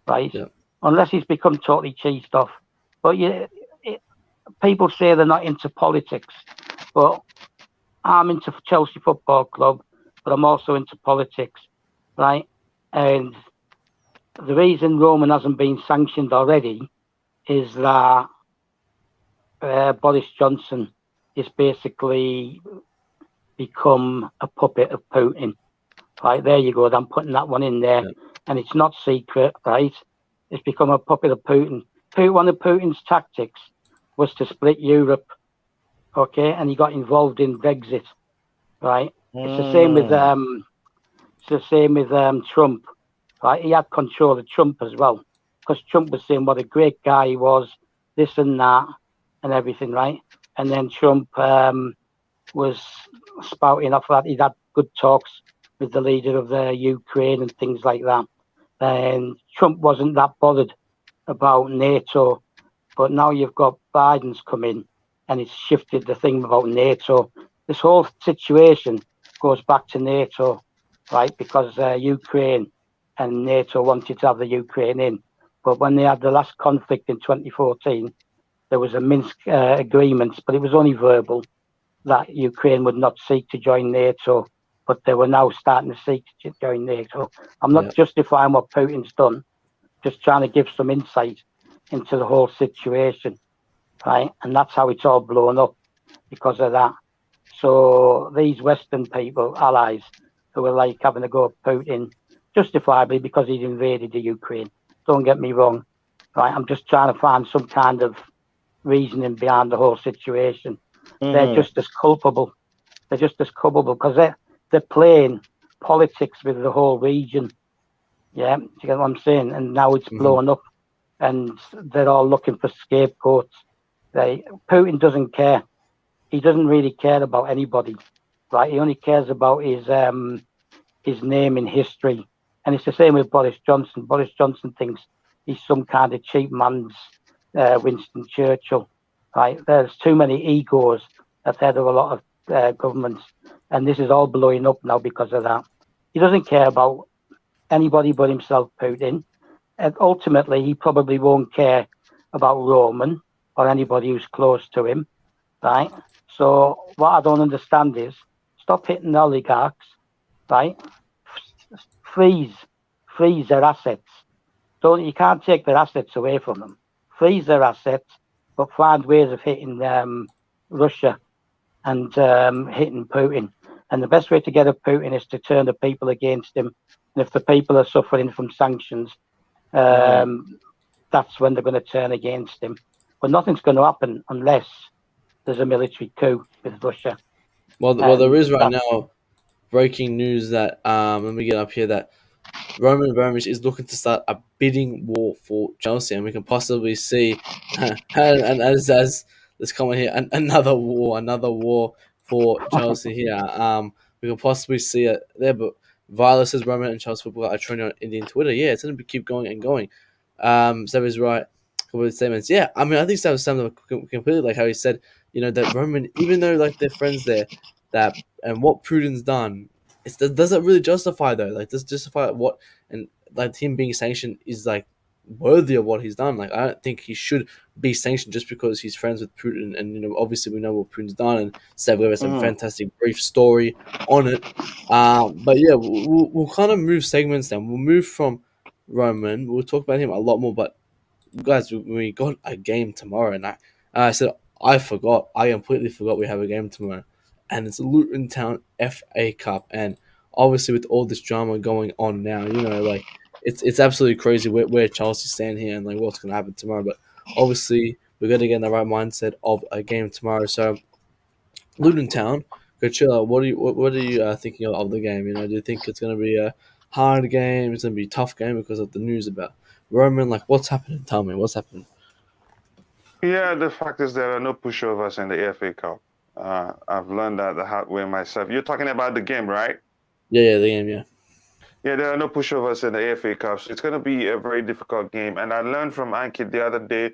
right? Yeah. Unless he's become totally cheesed off. But people say they're not into politics, but I'm into Chelsea Football Club, but I'm also into politics, right? And the reason Roman hasn't been sanctioned already is that Boris Johnson is basically become a puppet of Putin. Right, there you go. I'm putting that one in there. Yeah. And it's not secret, right? It's become a puppet of Putin. One of Putin's tactics was to split Europe, okay? And he got involved in Brexit, right? It's the same with Trump, right? He had control of Trump as well, because Trump was saying what a great guy he was, this and that, and everything, right? And then Trump was spouting off that. He'd had good talks with the leader of the Ukraine and things like that. And Trump wasn't that bothered about NATO, but now you've got Biden's come in and it's shifted the thing about NATO. This whole situation goes back to NATO, right? Because Ukraine and NATO wanted to have the Ukraine in. But when they had the last conflict in 2014, there was a Minsk agreement, but it was only verbal, that Ukraine would not seek to join NATO, but they were now starting to seek to join NATO. I'm not justifying what Putin's done, just trying to give some insight into the whole situation, right? And that's how it's all blown up because of that. So these Western people, allies, who are like having to go at Putin, justifiably because he's invaded the Ukraine. Don't get me wrong, right? I'm just trying to find some kind of reasoning behind the whole situation. They're just as culpable. They're just as culpable because they're playing politics with the whole region. Yeah, do you get what I'm saying? And now it's blown up, and they're all looking for scapegoats. Putin doesn't care. He doesn't really care about anybody, right? He only cares about his name in history. And it's the same with Boris Johnson. Boris Johnson thinks he's some kind of cheap man's Winston Churchill, right? There's too many egos at the head of a lot of governments, and this is all blowing up now because of that. He doesn't care about anybody but himself, Putin. And ultimately, he probably won't care about Roman or anybody who's close to him, right? So what I don't understand is stop hitting the oligarchs, right? Freeze their assets. You can't take their assets away from them. Freeze their assets, but find ways of hitting Russia and hitting Putin. And the best way to get at Putin is to turn the people against him. And if the people are suffering from sanctions, that's when they're going to turn against him. But nothing's going to happen unless there's a military coup with Russia. Well, there is right now breaking news that let me get up here, that Roman Abramovich is looking to start a bidding war for Chelsea, and we can possibly see, and as this comment here, another war for Chelsea here. We can possibly see it there, but Viola says Roman and Chelsea football are trending on Indian Twitter. Yeah, it's going to keep going and going. Seb is right. Couple of statements. Yeah, I mean, I think that was something completely like how he said, that Roman, even though like they're friends there, that and what Putin's done, does it really justify though? Like, does it justify what, and like him being sanctioned is like worthy of what he's done? Like, I don't think he should be sanctioned just because he's friends with Putin. And obviously we know what Putin's done, and Seb gave us a fantastic brief story on it. But yeah, we'll kind of move segments then. We'll move from Roman. We'll talk about him a lot more. But guys, we got a game tomorrow, and I said I completely forgot we have a game tomorrow, and it's a Luton Town FA Cup, and obviously with all this drama going on now, like it's absolutely crazy where Chelsea stand here and like what's going to happen tomorrow. But obviously we're going to get in the right mindset of a game tomorrow. So Luton Town, Coachella, what are you thinking of the game? Do you think it's going to be a hard game? It's going to be a tough game because of the news about Roman? Like, what's happening? Tell me, what's happening? Yeah, the fact is there are no pushovers in the FA Cup. I've learned that the hard way myself. You're talking about the game, right? Yeah, the game, yeah. Yeah, there are no pushovers in the FA Cup, so it's going to be a very difficult game. And I learned from Ankit the other day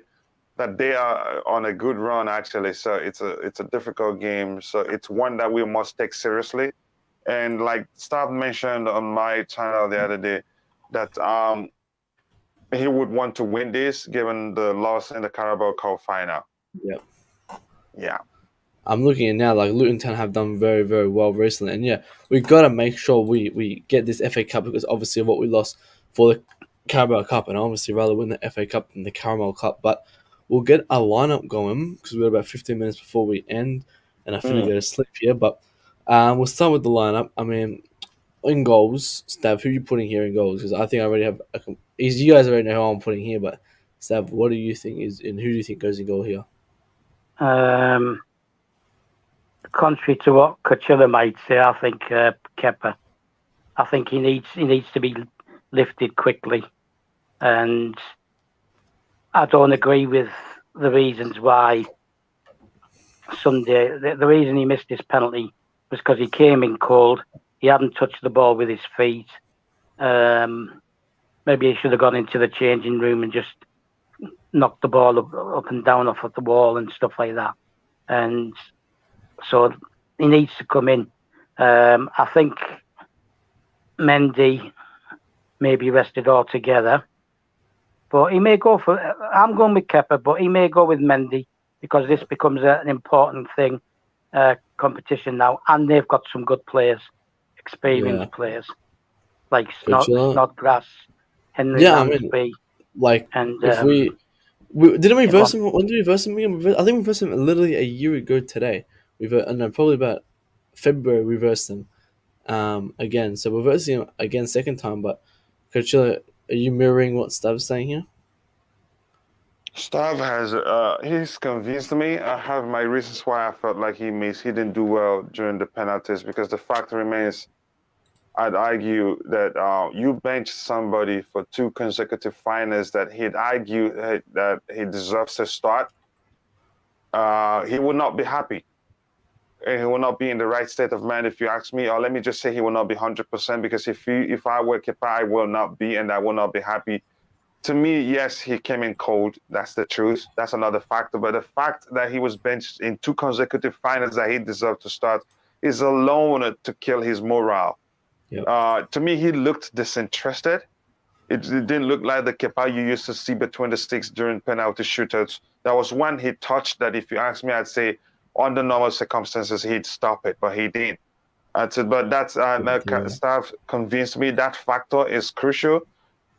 that they are on a good run actually. So it's a difficult game. So it's one that we must take seriously. And like Stav mentioned on my channel the other day, that he would want to win this given the loss in the Carabao Cup final. Yep. Yeah. I'm looking at now, like Luton Town have done very, very well recently. And yeah, we've got to make sure we get this FA Cup because obviously what we lost for the Carabao Cup and obviously rather win the FA Cup than the Caramel Cup. But we'll get a lineup going because we've got about 15 minutes before we end and I finna go to sleep here. But we'll start with the lineup. I mean, in goals, Stav, who are you putting here in goals? Because I think I already have you guys already know who I'm putting here, but Stav, what do you think is and who do you think goes in goal here? Contrary to what Coachella might say, I think Kepa. I think he needs to be lifted quickly, and I don't agree with the reasons why Sunday. The reason he missed his penalty was because he came in cold. He hadn't touched the ball with his feet. Maybe he should have gone into the changing room and just knocked the ball up and down off of the wall and stuff like that. And so he needs to come in. I think Mendy may be rested altogether, but he may go for. I'm going with Kepa, but he may go with Mendy because this becomes an important thing, competition now, and they've got some good players, experienced players like Snodgrass, Henry Lansby. And if we didn't reverse him. When did we reverse him again? I think we reversed him literally a year ago today. Probably about February we reversed him again. So we're reversing him again second time. But Coachella, are you mirroring what Stav's saying here? Stav has he's convinced me. I have my reasons why I felt like he didn't do well during the penalties because the fact remains. I'd argue that you bench somebody for 2 consecutive finals that he'd argue that he deserves to start. He would not be happy. And he will not be in the right state of mind, if you ask me. Or let me just say he will not be 100% because if I were Kepa, I will not be, and I will not be happy. To me, yes, he came in cold. That's the truth. That's another factor. But the fact that he was benched in 2 consecutive finals that he deserved to start is alone to kill his morale. Yep. To me, he looked disinterested. It didn't look like the Kepa you used to see between the sticks during penalty shootouts. There was one he touched that, if you ask me, I'd say under normal circumstances he'd stop it, but he didn't. But that's Staff convinced me that factor is crucial.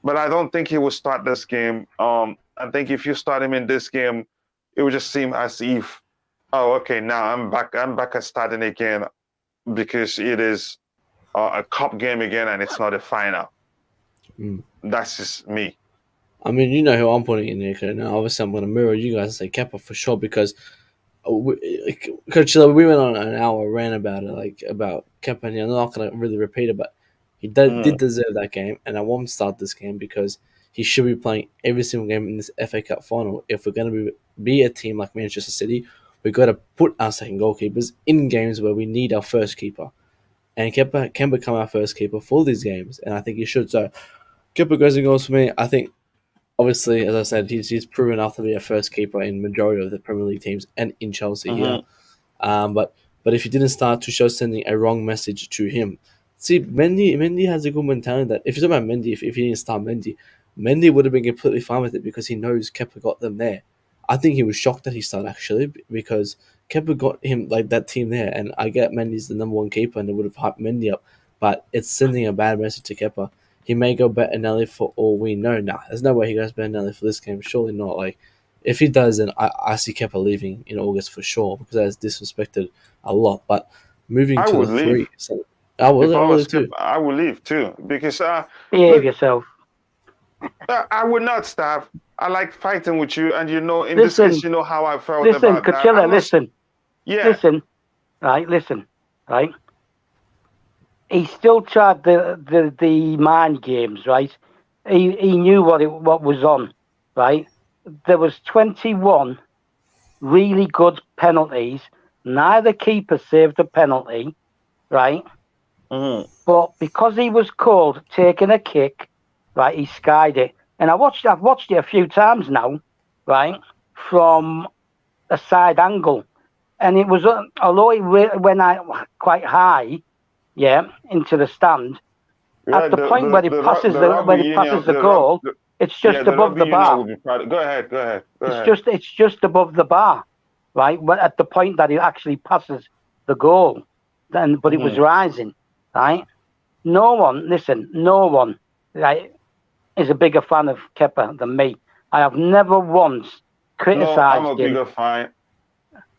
But I don't think he will start this game. I think if you start him in this game, it would just seem as if, oh, okay, now I'm back at starting again because it is a cup game again and it's not a final. That's just me. I mean, you know who I'm putting in there. Now, obviously, I'm going to mirror you guys and say Kepa for sure because Coachella, we went on an hour rant about it, about Kepa. And I'm not going to really repeat it, but he did deserve that game, and I won't start this game because he should be playing every single game in this FA Cup final. If we're going to be a team like Manchester City, we've got to put our second goalkeepers in games where we need our first keeper. And Kepa can become our first keeper for these games, and I think he should. So Kepa goes in goals for me. I think, obviously, as I said, he's proven enough to be a first keeper in majority of the Premier League teams and in Chelsea here. But if he didn't start, Tuchel's sending a wrong message to him. See, Mendy has a good mentality that if you're talking about Mendy, if he didn't start Mendy would have been completely fine with it because he knows Kepa got them there. I think he was shocked that he started actually because Kepa got him that team there, and I get Mendy's the number 1 keeper and they would have hyped Mendy up, but it's sending a bad message to Kepa. He may go Bettinelli for all we know. Nah, there's no way he goes Bettinelli for this game. Surely not. If he does, then I see Kepa leaving in August for sure because that's disrespected a lot. But moving to the 3. So, I If I will was leave too. Skip, I would leave too because Behave look, yourself. I would not stop. I like fighting with you, and in this Listen, case, you know how I felt listen, about that. Coachella, I'm not. Yeah. listen, right? He still tried the mind games, right? He knew what was on, right? There was 21 really good penalties. Neither keeper saved a penalty, right? Mm-hmm. But because he was called taking a kick, right, he skied it. And I've watched it a few times now, right, from a side angle. And it was, although it went out quite high, yeah, into the stand, Yeah, at the point where it passes the rugby the union, goal, it's yeah, just the above rugby the union bar. will be proud. Go ahead, go It's ahead. just above the bar, right? But at the point that it actually passes the goal, but it was rising, right? No one, right, is a bigger fan of Kepa than me. I have never once No, I'm a criticised him, bigger fan.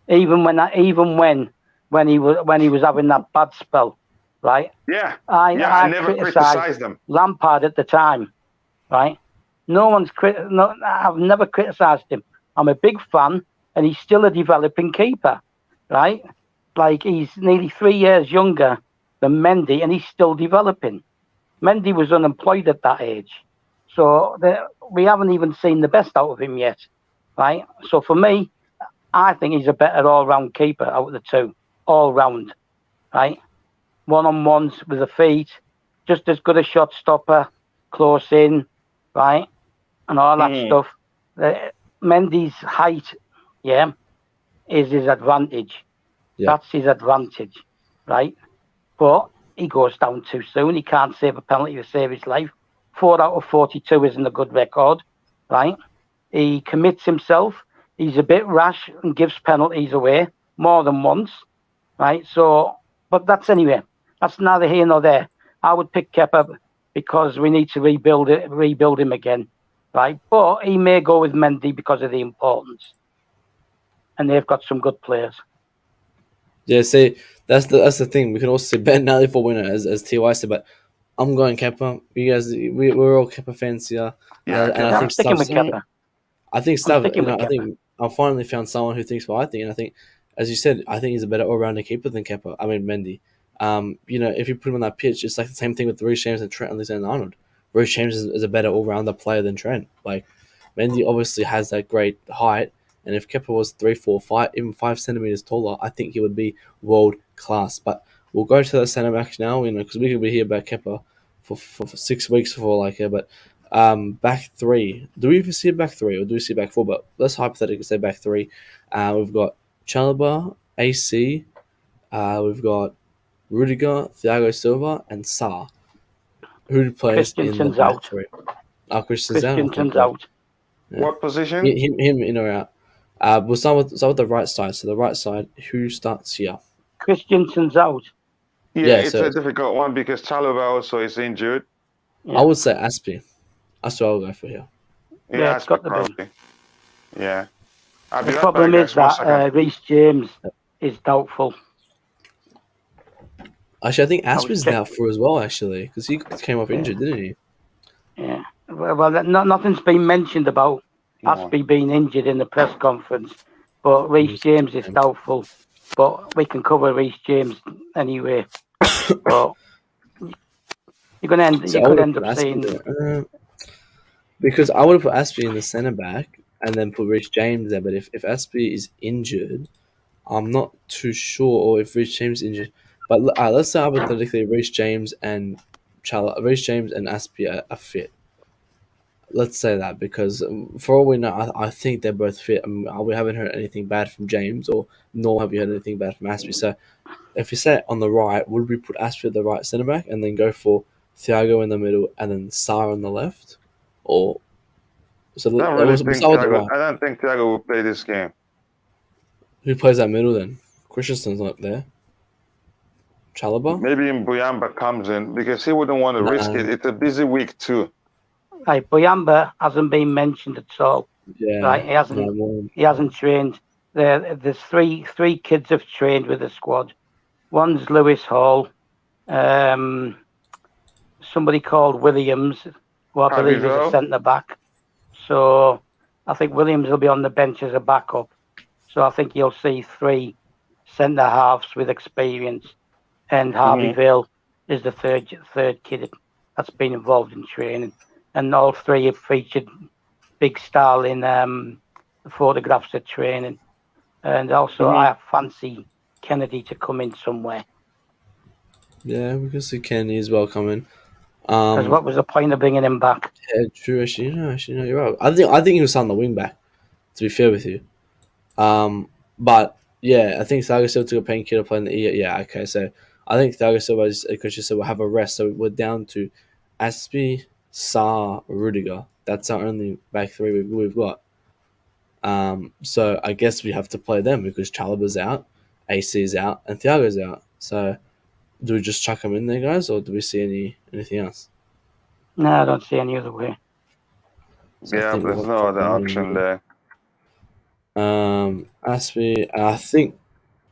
even when he was having that bad spell, right? Yeah, I I never criticised criticized them. Lampard at the time, right? I've never criticised him. I'm a big fan, and he's still a developing keeper, right? Like he's nearly 3 years younger than Mendy, and he's still developing. Mendy was unemployed at that age, so we haven't even seen the best out of him yet, right? So for me, I think he's a better all-round keeper out of the two, all-round, right? One-on-ones with the feet, just as good a shot stopper, close in, right? And all that stuff. Mendy's height, yeah, is his advantage. Yeah. That's his advantage, right? But he goes down too soon. He can't save a penalty to save his life. 4 out of 42 isn't a good record, right? He commits himself. He's a bit rash and gives penalties away more than once, right? So, but that's neither here nor there. I would pick Kepa because we need to rebuild him again, right? But he may go with Mendy because of the importance, and they've got some good players. Yeah, see, that's the thing. We can also say Ben Nally for winner, as TY said, but I'm going Kepa. You guys, we're all Kepa fans here, Yeah, and I I'm think sticking Stubbs. with Kepa. I think I'm Stubbs. sticking with I Kepa. think I finally found someone who thinks what I think, and I think, as you said, I think he's a better all-rounder keeper than Kepa. I mean Mendy. If you put him on that pitch, it's like the same thing with Reece James and Trent Alexander-Arnold. Reece James is a better all-rounder player than Trent. Like Mendy obviously has that great height, and if Kepa was 3, 4, 5, even 5 centimeters taller, I think he would be world class. But we'll go to the centre backs now, because we could be here about Kepa for 6 weeks before but back three. Do we even see a back three or do we see back four? But let's hypothetically say back three. We've got Chalobah, AC. We've got Rudiger, Thiago Silva, and Sa. Who plays in the Christensen's back out. three? Christensen's out. Okay, Christensen's great. out. Yeah. What position? Him in or out. We'll start with the right side. So the right side, who starts here? Christensen's out. Yeah, it's so a difficult one because Chalobah also is injured. I would say Aspie. That's what I'll go for here. Yeah, it's got to probably. be. Yeah. I'll be The right problem back, is guys. 1 second. that Reece James is doubtful. Actually, I think was Aspie's check- doubtful as well, actually, because he came off injured, didn't he? Yeah. Well, nothing's been mentioned about Aspie being injured in the press conference, but Reece James is doubtful. But we can cover Reece James anyway. But you could end up seeing. Because I would have put Aspie in the centre back and then put Reece James there. But if Aspie is injured, I'm not too sure, or if Reece James is injured. But let's say hypothetically Reece James and Aspie are fit. Let's say that because for all we know, I think they're both fit. We haven't heard anything bad from James, or nor have you heard anything bad from Aspie. So if you say on the right, would we put Aspie at the right centre back and then go for Thiago in the middle and then Sarr on the left? Or so I don't think Thiago will play this game. Who plays that middle then? Christensen's not there. Chalobah? Maybe Mbuyamba comes in because he wouldn't want to risk it. It's a busy week too. Right, Mbuyamba hasn't been mentioned at all. Yeah, right, he hasn't trained. There's three kids have trained with the squad. One's Lewis Hall, somebody called Williams, who I believe is a Harveyville. centre back. So I think Williams will be on the bench as a backup. So I think you'll see 3 centre halves with experience, and Harveyville is the third kid that's been involved in training, and all 3 have featured big style in the photographs at training. And also, I fancy Kennedy to come in somewhere. Yeah, we can see Kenny as well coming. Because what was the point of bringing him back? Yeah, true. Actually, no, you're right. I think he was on the wing back. To be fair with you, but yeah, I think Thiago Silva took a painkiller playing the E. Yeah, okay. So I think Thiago Silva, as Christian said, will have a rest. So we're down to Aspie, Sarr, Rudiger. That's our only back 3 we've got. So I guess we have to play them because Chalobah's out, AC is out, and Thiago's out. So do we just chuck them in there, guys, or do we see anything else? No, I don't see any other way. So Yeah, there's no other option there. Aspie, I think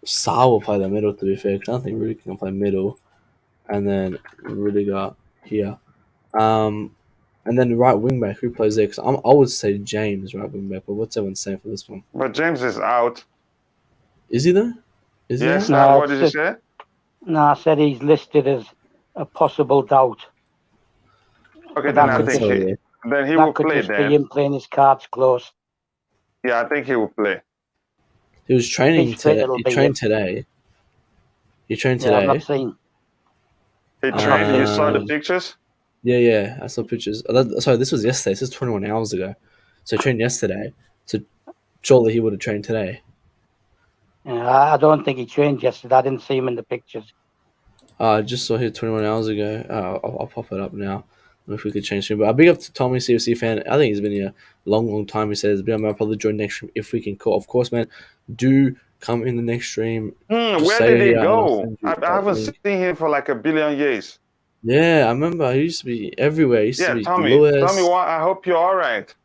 Sarr will play the middle, to be fair, because I don't think Rudiger can play middle. And then Rudiger here. And then right wing back, who plays there? Because I would say James, right wing back, but what's everyone saying for this one? But James is out. Is he though? Is he? Yes, No, what did you say? No, I said he's listed as a possible doubt. Okay, But then that I could think just- he That will could play just be then. him playing his cards close. Yeah, I think he will play. He was training He's fit, today. it'll He be trained him. today. He trained Yeah, I've today. not seen. He trained. You saw the Um, pictures? Yeah. I saw pictures. Sorry, this was yesterday. This is 21 hours ago. So he trained yesterday. So surely he would have trained today. I don't think he trained yesterday. I didn't see him in the pictures. I just saw here 21 hours ago. I'll pop it up now. If we could change him. But a big up to Tommy, CFC fan. I think he's been here a long time. He says, I'll probably join next stream if we can call. Of course, man. Do come in the next stream. Where did he go? I haven't seen him for like a billion years. Yeah, I remember. He used to be everywhere. He used to be Tommy. Lewis. Tommy, I hope you're all right.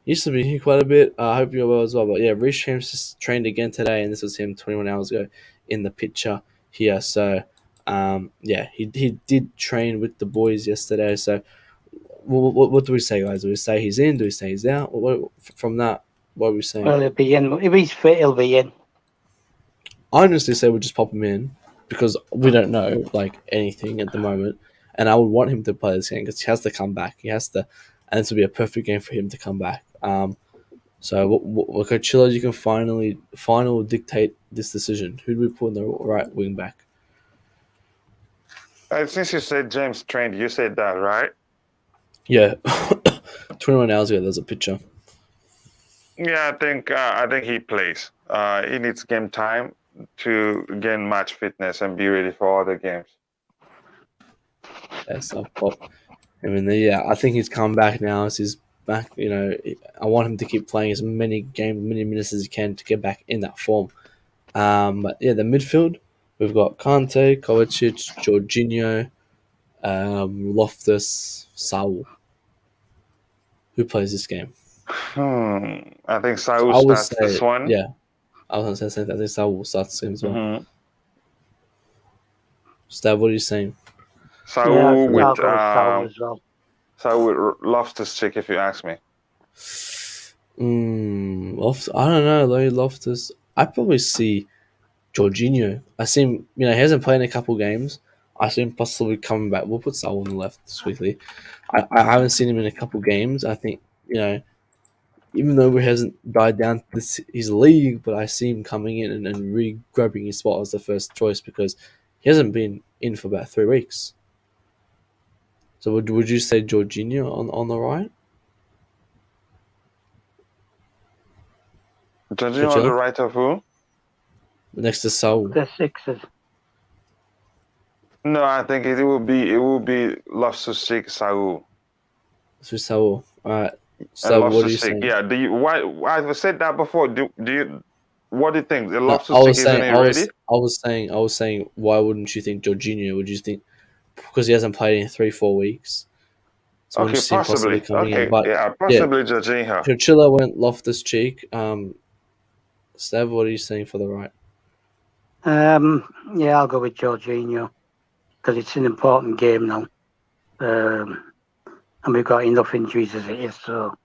He used to be here quite a bit. I hope you're well as well. But yeah, Rich James just trained again today, and this was him 21 hours ago in the picture here. So, yeah, he did train with the boys yesterday. So, what do we say, guys? Do we say he's in? Do we say he's out? From that, what are we saying? Well, he'll be in. If he's fit, he'll be in. I honestly say we'll just pop him in because we don't know like anything at the moment, and I would want him to play this game because he has to come back. He has to, and this would be a perfect game for him to come back. So, Chilla, you can final dictate this decision. Who do we put in the right wing back? Since you said James trained, you said that, right? Yeah, 21 hours ago, there's a picture. Yeah, I think he plays. He needs game time to gain match fitness and be ready for other games. Yes, I'll pop him in there. Yeah, I think he's come back now. As he's back, I want him to keep playing as many minutes as he can to get back in that form. But yeah, the midfield, we've got Kante, Kovacic, Jorginho, Loftus, Saul. Who plays this game? I think Saul starts this one. Yeah, I was going to say I think Saul will start this game as well. Mm-hmm. Stav, what are you saying? Saul with Saul as well. Saul with Loftus Cheek, if you ask me. I don't know. Loftus. I probably see Jorginho. I see him. He hasn't played in a couple games. I see him possibly coming back. We'll put Saul on the left just quickly. I haven't seen him in a couple games. I think even though he hasn't died down his league, but I see him coming in and re-grabbing his spot as the first choice because he hasn't been in for about 3 weeks. So would you say Jorginho on the right? Jorginho on the right of who? Next to Saul. The Sixers. No, I think it will be Loftus Cheek, Saul. So Saul. All right. So what do you think? Yeah. I've said that before. What do you think? The Loftus Cheek isn't ready? I was saying, why wouldn't you think Jorginho? Would you think because he hasn't played in 3-4 weeks? So okay, possibly coming in. But possibly Jorginho. Chilla went Loftus Cheek. Stav, what are you saying for the right? Yeah, I'll go with Jorginho. because it's an important game now. And we've got enough injuries as it is, so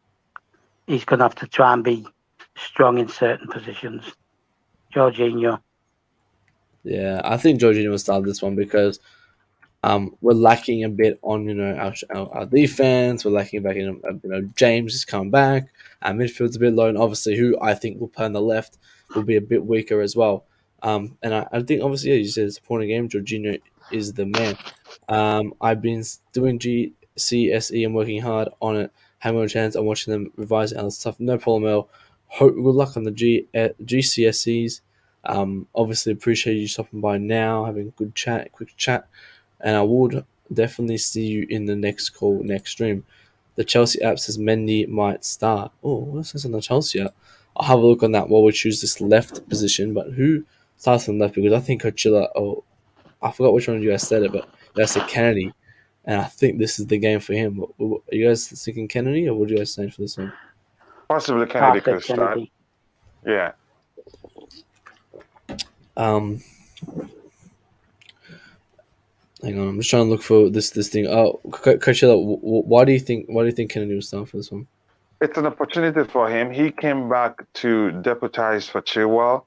he's going to have to try and be strong in certain positions. Jorginho. Yeah, I think Jorginho will start this one because we're lacking a bit on our defense. We're lacking back in James is coming back. Our midfield's a bit low, and obviously who I think will play on the left will be a bit weaker as well. And I think obviously you said it's a point of game. Jorginho is the man. I've been doing GCSE and working hard on it. Having a chance, I'm watching them revise and stuff. No problem, L. Good luck on the GCSEs. Obviously appreciate you stopping by now, having a quick chat, and I would definitely see you in the next call, next stream. The Chelsea app says Mendy might start. Oh, what says on the Chelsea app? I'll have a look on that while we choose this left position. But who starts on left? Because I think Coachella. Oh, I forgot which one of you guys said it, but you guys said Kennedy, and I think this is the game for him. Are you guys thinking Kennedy, or what are you guys saying for this one? Possibly Kennedy could start. Kennedy. Yeah. Hang on, I'm just trying to look for this thing. Oh, Coachella, why do you think Kennedy will start for this one? It's an opportunity for him. He came back to deputize for Chilwell,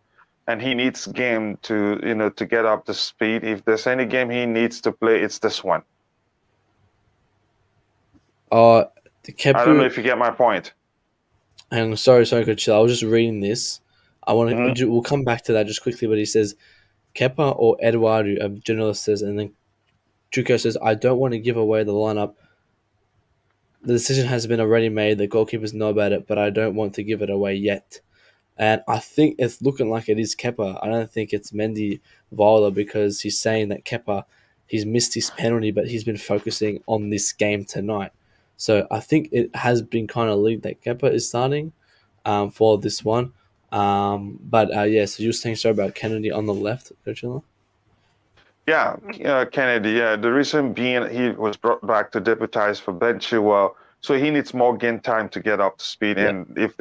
and he needs game to get up to speed. If there's any game he needs to play, it's this one. The Kepa, I don't know if you get my point. And sorry, Coachella. I was just reading this. I want to. We'll come back to that just quickly, but he says Kepa or Eduardo. A journalist says, and then Chuko says, I don't want to give away the lineup. The decision has been already made. The goalkeepers know about it, but I don't want to give it away yet. And I think it's looking like it is Kepa. I don't think it's Mendy Viola because he's saying that Kepa, he's missed his penalty, but he's been focusing on this game tonight. So I think it has been kind of leaked that Kepa is starting for this one. But yeah, so you were saying sorry about Kennedy on the left, Coachella? Yeah, Kennedy. Yeah, the reason being he was brought back to deputize for Ben Chilwell, so he needs more game time to get up to speed. Yeah. And if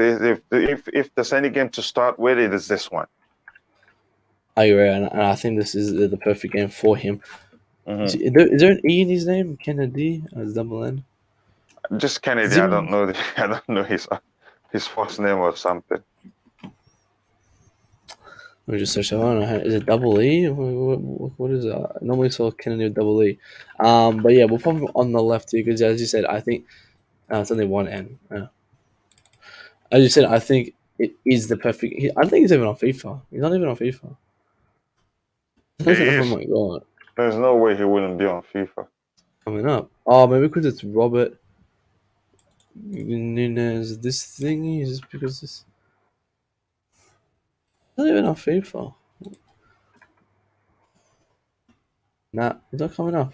there's any game to start with, it is this one. I agree, and I think this is the perfect game for him. Mm-hmm. Is there an E in his name? Kennedy, as double N? Just Kennedy. I don't know. I don't know his first name or something. Let me just search. I don't know. Is it double E? What is it? I normally saw Kennedy with double E. But yeah, we'll put him on the left here because, as you said, I think it's only one N. As you said, I think it is the perfect. I don't think he's even on FIFA. He's not even on FIFA. Oh my god! There's no way he wouldn't be on FIFA. Coming up. Oh, maybe because it's Robert Nunez. This thing is because this. Not even on FIFA. Nah, it's not coming up.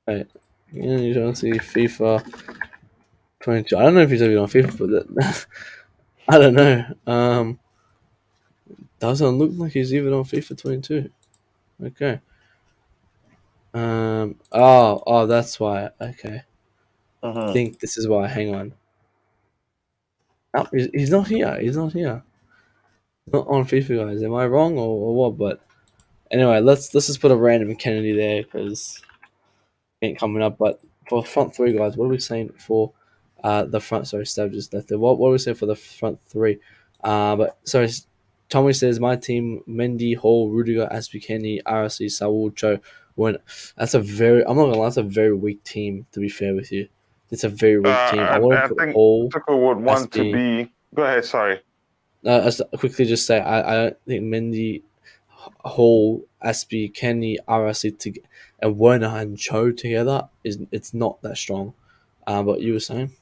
Right. You don't see FIFA 22. I don't know if he's even on FIFA, but I don't know. Doesn't look like he's even on FIFA 22. Okay. Oh, that's why. Okay. I think this is why. Hang on. Oh, he's not here. He's not here. Not on FIFA, guys. Am I wrong or what? But anyway, let's just put a random Kennedy there because it ain't coming up. But for front three, guys, what are we saying for the front? Sorry, Stav just left there. What are we saying for the front three? But sorry, Tommy says my team: Mendy, Hall, Rudiger, Aspikeni, RC, Saul, Cho. I'm not gonna lie, that's a very weak team. To be fair with you, it's a very weak team. I think Hall. Tuchel would want to be. Go ahead. Sorry. I'll quickly just say I don't think Mendy, Hall, Aspie, Kenny, RC and Werner and Cho together it's not that strong. But you were saying?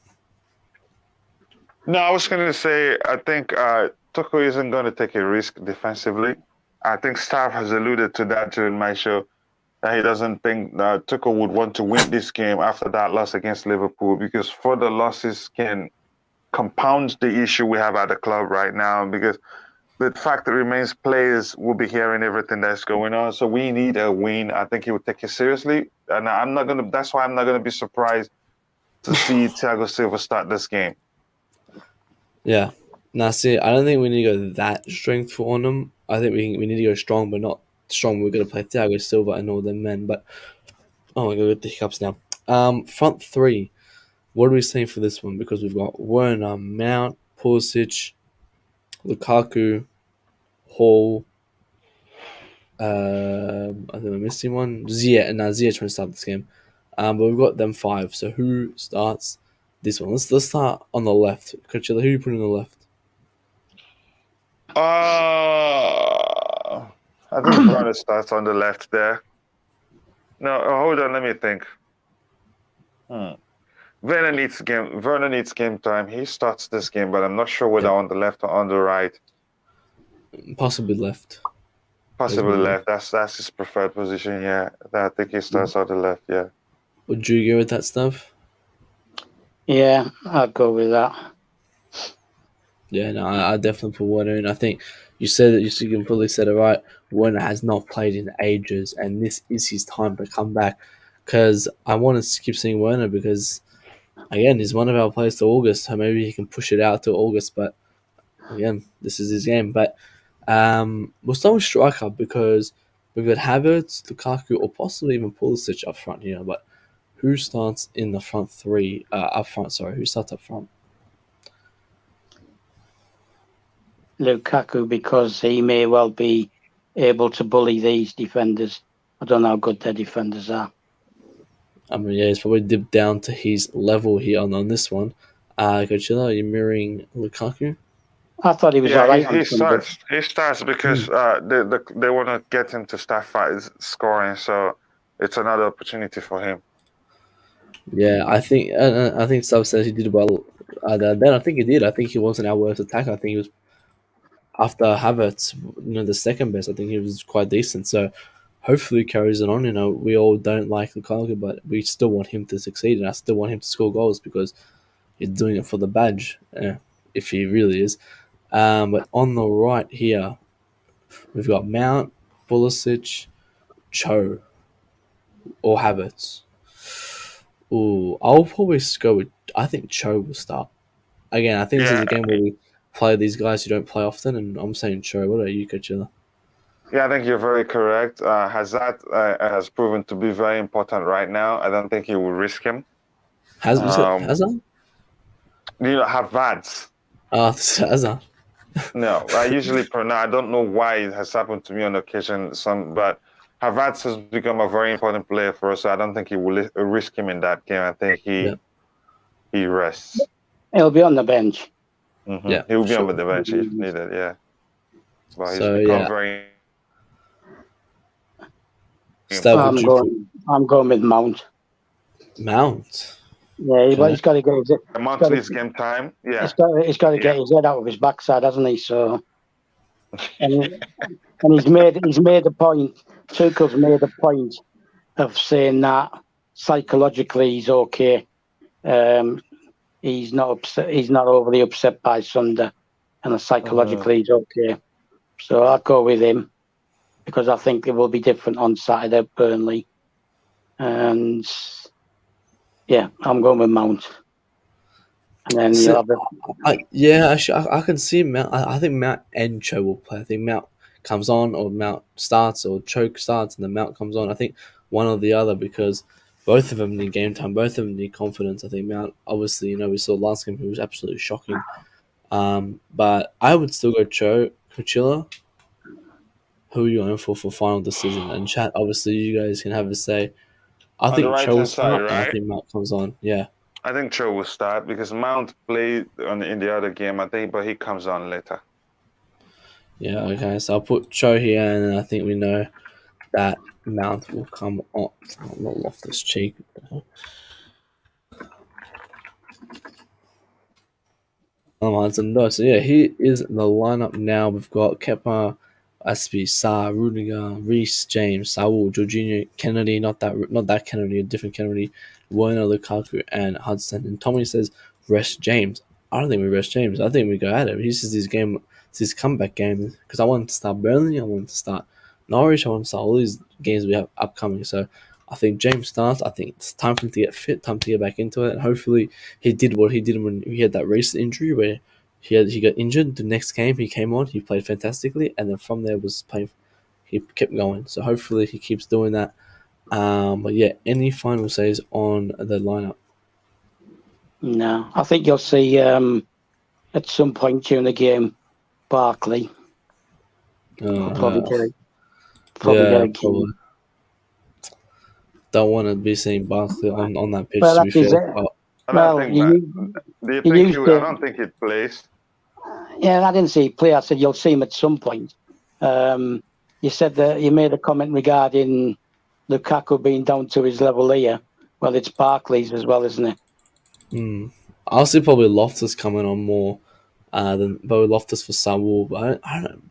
No, I was going to say I think Tuchel isn't going to take a risk defensively. I think Staff has alluded to that during my show that he doesn't think Tuchel would want to win this game after that loss against Liverpool because further losses can compound the issue we have at the club right now because the fact that remains players will be hearing everything that's going on. So we need a win. I think he would take it seriously. And that's why I'm not going to be surprised to see Thiago Silva start this game. Yeah. Now, see, I don't think we need to go that strengthful on them. I think we need to go strong, but not strong we're going to play Thiago Silva and all them men. But oh my god, I got the hiccups now. Front three. What are we saying for this one? Because we've got Werner, Mount, Pulisic, Lukaku, Hall. I think we're missing one. Ziyech trying to start this game. But we've got them five. So who starts this one? Let's start on the left. Coachella, who you put on the left? I think Werner starts on the left there. No, hold on. Let me think. Werner needs game time. He starts this game, but I'm not sure whether on the left or on the right. Possibly left. Possibly left. That's his preferred position. Yeah, I think he starts on the left. Yeah. Would you go with that stuff? Yeah, I'd go with that. Yeah, no, I definitely put Werner in. I think you said that you completely said it right. Werner has not played in ages, and this is his time to come back. Because I want to keep seeing Werner because, again, he's one of our players to August, so maybe he can push it out to August. But again, this is his game. But we'll start with striker because we've got Havertz, Lukaku, or possibly even Pulisic up front here. But who starts in the front three? Up front, sorry. Who starts up front? Lukaku, because he may well be able to bully these defenders. I don't know how good their defenders are. I mean, yeah, he's probably dipped down to his level here on this one. Coachella, are you mirroring Lukaku? I thought he was all right. He starts. He starts because they want to get him to start scoring. So it's another opportunity for him. Yeah, I think Sub says he did well. Then I think he did. I think he wasn't our worst attacker. I think he was after Havertz, the second best. I think he was quite decent. So hopefully he carries it on. We all don't like Lukaku, but we still want him to succeed, and I still want him to score goals because he's doing it for the badge, if he really is. But on the right here, we've got Mount, Pulisic, Cho, or Havertz. Ooh, I'll probably go with. I think Cho will start. Again, I think this is a game where we play these guys who don't play often, and I'm saying Cho. What about you, Coachella? Yeah, I think you're very correct. Hazard has proven to be very important right now. I don't think he will risk him. Hazard? Havertz. This is Hazard. No, I usually pronounce. I don't know why it has happened to me on occasion. But Havertz has become a very important player for us. So I don't think he will risk him in that game. I think he rests. He'll be on the bench. Mm-hmm. Yeah, he'll be on the bench if needed. Yeah, but he's become very. I'm going with Mount. Mount. Yeah, but he's got to get his. Mount needs game time. Yeah, he's got to get his head out of his backside, hasn't he? So, and he's made a point. Tuchel's made a point of saying that psychologically he's okay. He's not upset. He's not overly upset by Sunday, and psychologically he's okay. So I'll go with him because I think it will be different on Saturday at Burnley, and yeah, I'm going with Mount. And then you'll have I can see Mount. I think Mount and Cho will play. I think Mount comes on, or Mount starts, or Cho starts, and then Mount comes on. I think one or the other because both of them need game time. Both of them need confidence. I think Mount, obviously, we saw last game, he was absolutely shocking. But I would still go Cho. Coachella, who are you going for final decision? And chat, obviously, you guys can have a say. I think Cho will start, right? I think Mount comes on. Yeah. I think Cho will start because Mount played in the other game, I think, but he comes on later. Yeah, okay. So I'll put Cho here, and I think we know that Mount will come on. Oh, not Loftus-Cheek. So yeah, here is the lineup now. We've got Kepa, Aspi, Sa, Rudiger, Reece, James, Saul, Jorginho, Kennedy, not that Kennedy, a different Kennedy, Werner, Lukaku, and Hudson. And Tommy says rest James. I don't think we rest James. I think we go at it. This is his comeback game because I want to start Burnley. I want to start Norwich. I want to start all these games we have upcoming. So I think James starts. I think it's time for him to get fit, time to get back into it. And hopefully he did what he did when he had that recent injury where he got injured. The next game he came on, he played fantastically, and then from there was playing. he kept going. So hopefully he keeps doing that. But yeah, any final says on the lineup? No, I think you'll see at some point during the game, Barkley will probably get Yeah, a game. probably. Don't want to be seeing Barkley on that pitch, Well, to be that is fair. it. But I don't Well, think that. Do you think used I to. don't think it plays. Yeah, I didn't say play. I said you'll see him at some point. You said that you made a comment regarding Lukaku being down to his level here. Well, it's Barkley's as well, isn't it? I'll see probably Loftus coming on more than probably Loftus for Saul. But I don't know.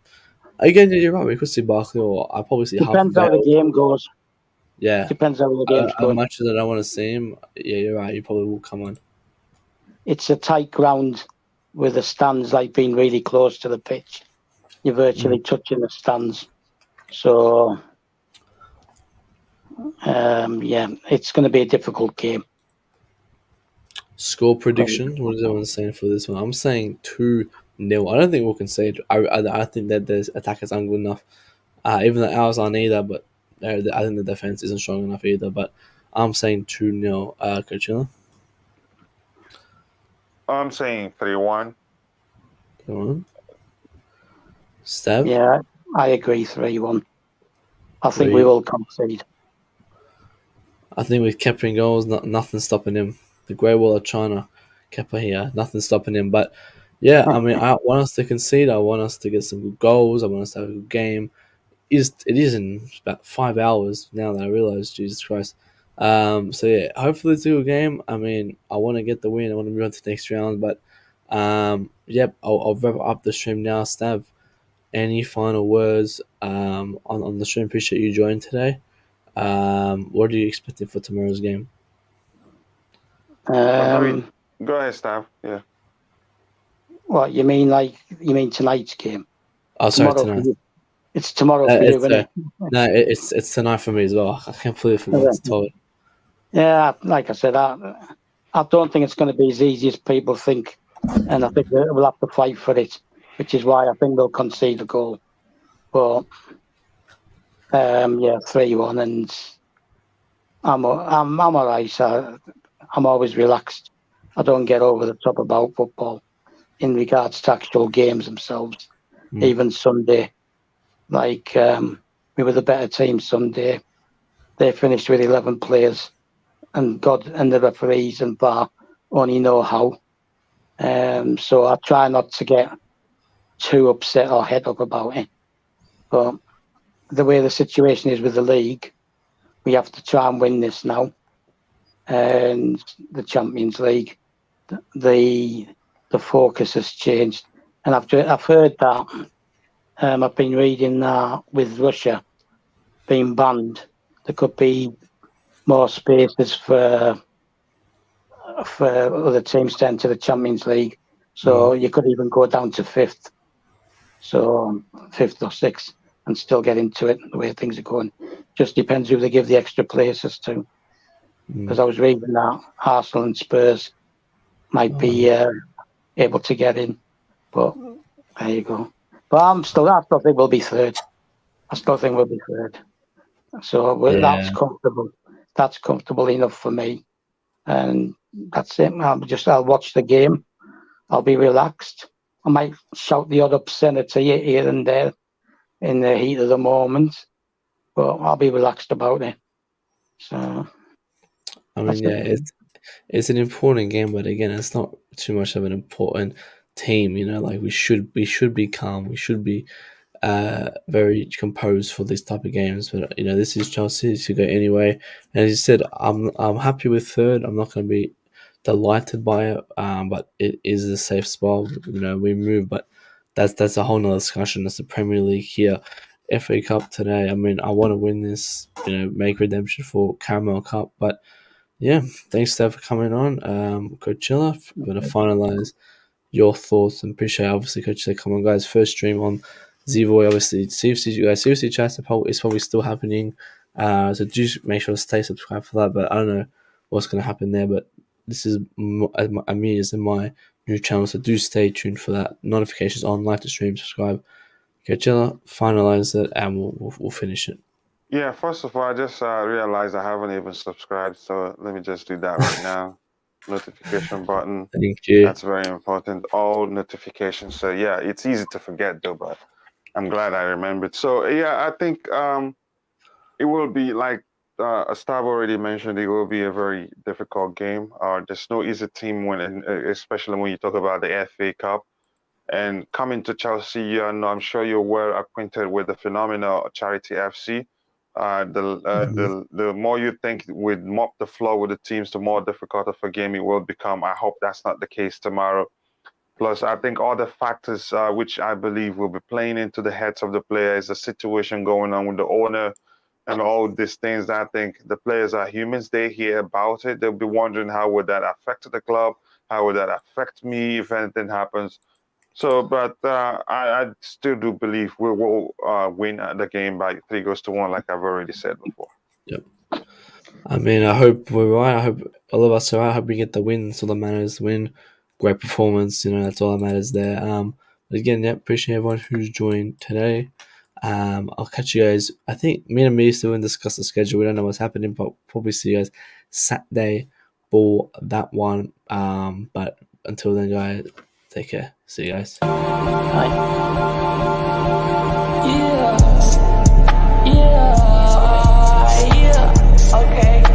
Again, you're right. We could see Barkley, or I'll probably see half Depends of how the it. game goes. Yeah. Depends how the game's As going. much as I don't want to see him, yeah, you're right. He probably will come on. It's a tight ground with the stands like being really close to the pitch. You're virtually touching the stands. So, yeah, it's going to be a difficult game. Score prediction. What is everyone saying for this one? I'm saying 2-0. I don't think we'll concede. I think that their attackers aren't good enough. Even though ours aren't either, but I think the defense isn't strong enough either. But I'm saying 2-0. Coachella. I'm saying 3-1. Come on. Stav? Yeah, I agree. 3-1. I think we will concede. I think with Kepa in goals, nothing stopping him. The Great Wall of China, Kepa here, nothing stopping him. But yeah, I mean, I want us to concede. I want us to get some good goals. I want us to have a good game. It is in about 5 hours now that I realize, Jesus Christ. So yeah, hopefully it's a good game. I mean, I want to get the win. I want to move on to the next round. But yep, I'll wrap up the stream now. Stav, any final words on the stream? Appreciate you joining today. What are you expecting for tomorrow's game? Go ahead, Stav. Yeah. What you mean? You mean tonight's game? Oh, sorry, tonight. It's tomorrow for you, isn't it? No, it's tonight for me as well. I completely forgot to tell it. Yeah, like I said, I don't think it's going to be as easy as people think, and I think we'll have to fight for it, which is why I think they'll concede a goal. But yeah, 3-1, and I'm alright. I'm always relaxed. I don't get over the top about football in regards to actual games themselves. Even Sunday, like we were the better team Sunday. They finished with 11 players, and God and the referees and VAR only know how. So I try not to get too upset or head up about it. But the way the situation is with the league, we have to try and win this now. And the Champions League, the focus has changed. And I've heard that. I've been reading that with Russia being banned, there could be more spaces for other teams to enter the Champions League. So you could even go down to fifth. So fifth or sixth and still get into it the way things are going. Just depends who they give the extra places to. Because I was reading that Arsenal and Spurs might be able to get in. But there you go. But I still think we'll be third. I still think we'll be third. So that's comfortable. That's comfortable enough for me. And that's it. I'll watch the game. I'll be relaxed. I might shout the odd obscenity here and there in the heat of the moment, but I'll be relaxed about it. So, I mean, yeah, it's an important game, but again, it's not too much of an important team. You know, like we should be calm. We should be very composed for these type of games. But you know, this is Chelsea. It could go anyway. And as you said, I'm happy with third. I'm not going to be delighted by it, but it is a safe spot. You know, we move, but that's a whole nother discussion. That's the Premier League here, FA Cup today. I mean, I want to win this. You know, make redemption for Caramel Cup. But yeah, thanks Steph for coming on. Coachella, for to finalize your thoughts and appreciate obviously Coachella. Come on, guys, first stream on Zvoy. Obviously, CFC chat is probably still happening. So do make sure to stay subscribed for that. But I don't know what's going to happen there. But this is me is in my new channel, so do stay tuned for that. Notifications on, like the stream, subscribe. Okay, Chilla, finalize it and we'll finish it. Yeah, first of all, I just realized I haven't even subscribed, so let me just do that right now. Notification button. Thank you. That's very important. All notifications. So yeah, it's easy to forget though, but I'm glad I remembered. So yeah, I think it will be like Stab already mentioned. It will be a very difficult game. There's no easy team when, especially when you talk about the FA Cup. And coming to Chelsea, I'm sure you're well acquainted with the phenomenal Charity FC. The more you think we'd mop the floor with the teams, the more difficult of a game it will become. I hope that's not the case tomorrow. Plus, I think all the factors which I believe will be playing into the heads of the players, the situation going on with the owner, and all these things. I think the players are humans. They hear about it. They'll be wondering how would that affect the club? How would that affect me if anything happens? So, but I still do believe we will win the game by 3-1, like I've already said before. Yep. I mean, I hope we're right. I hope all of us are right. I hope we get the win. That's all that matters. Win, great performance. That's all that matters there. But again, yeah, appreciate everyone who's joined today. I'll catch you guys. I think me and me still going to discuss the schedule. We don't know what's happening, but probably see you guys Saturday for that one. But until then, guys, take care. See you guys. Bye.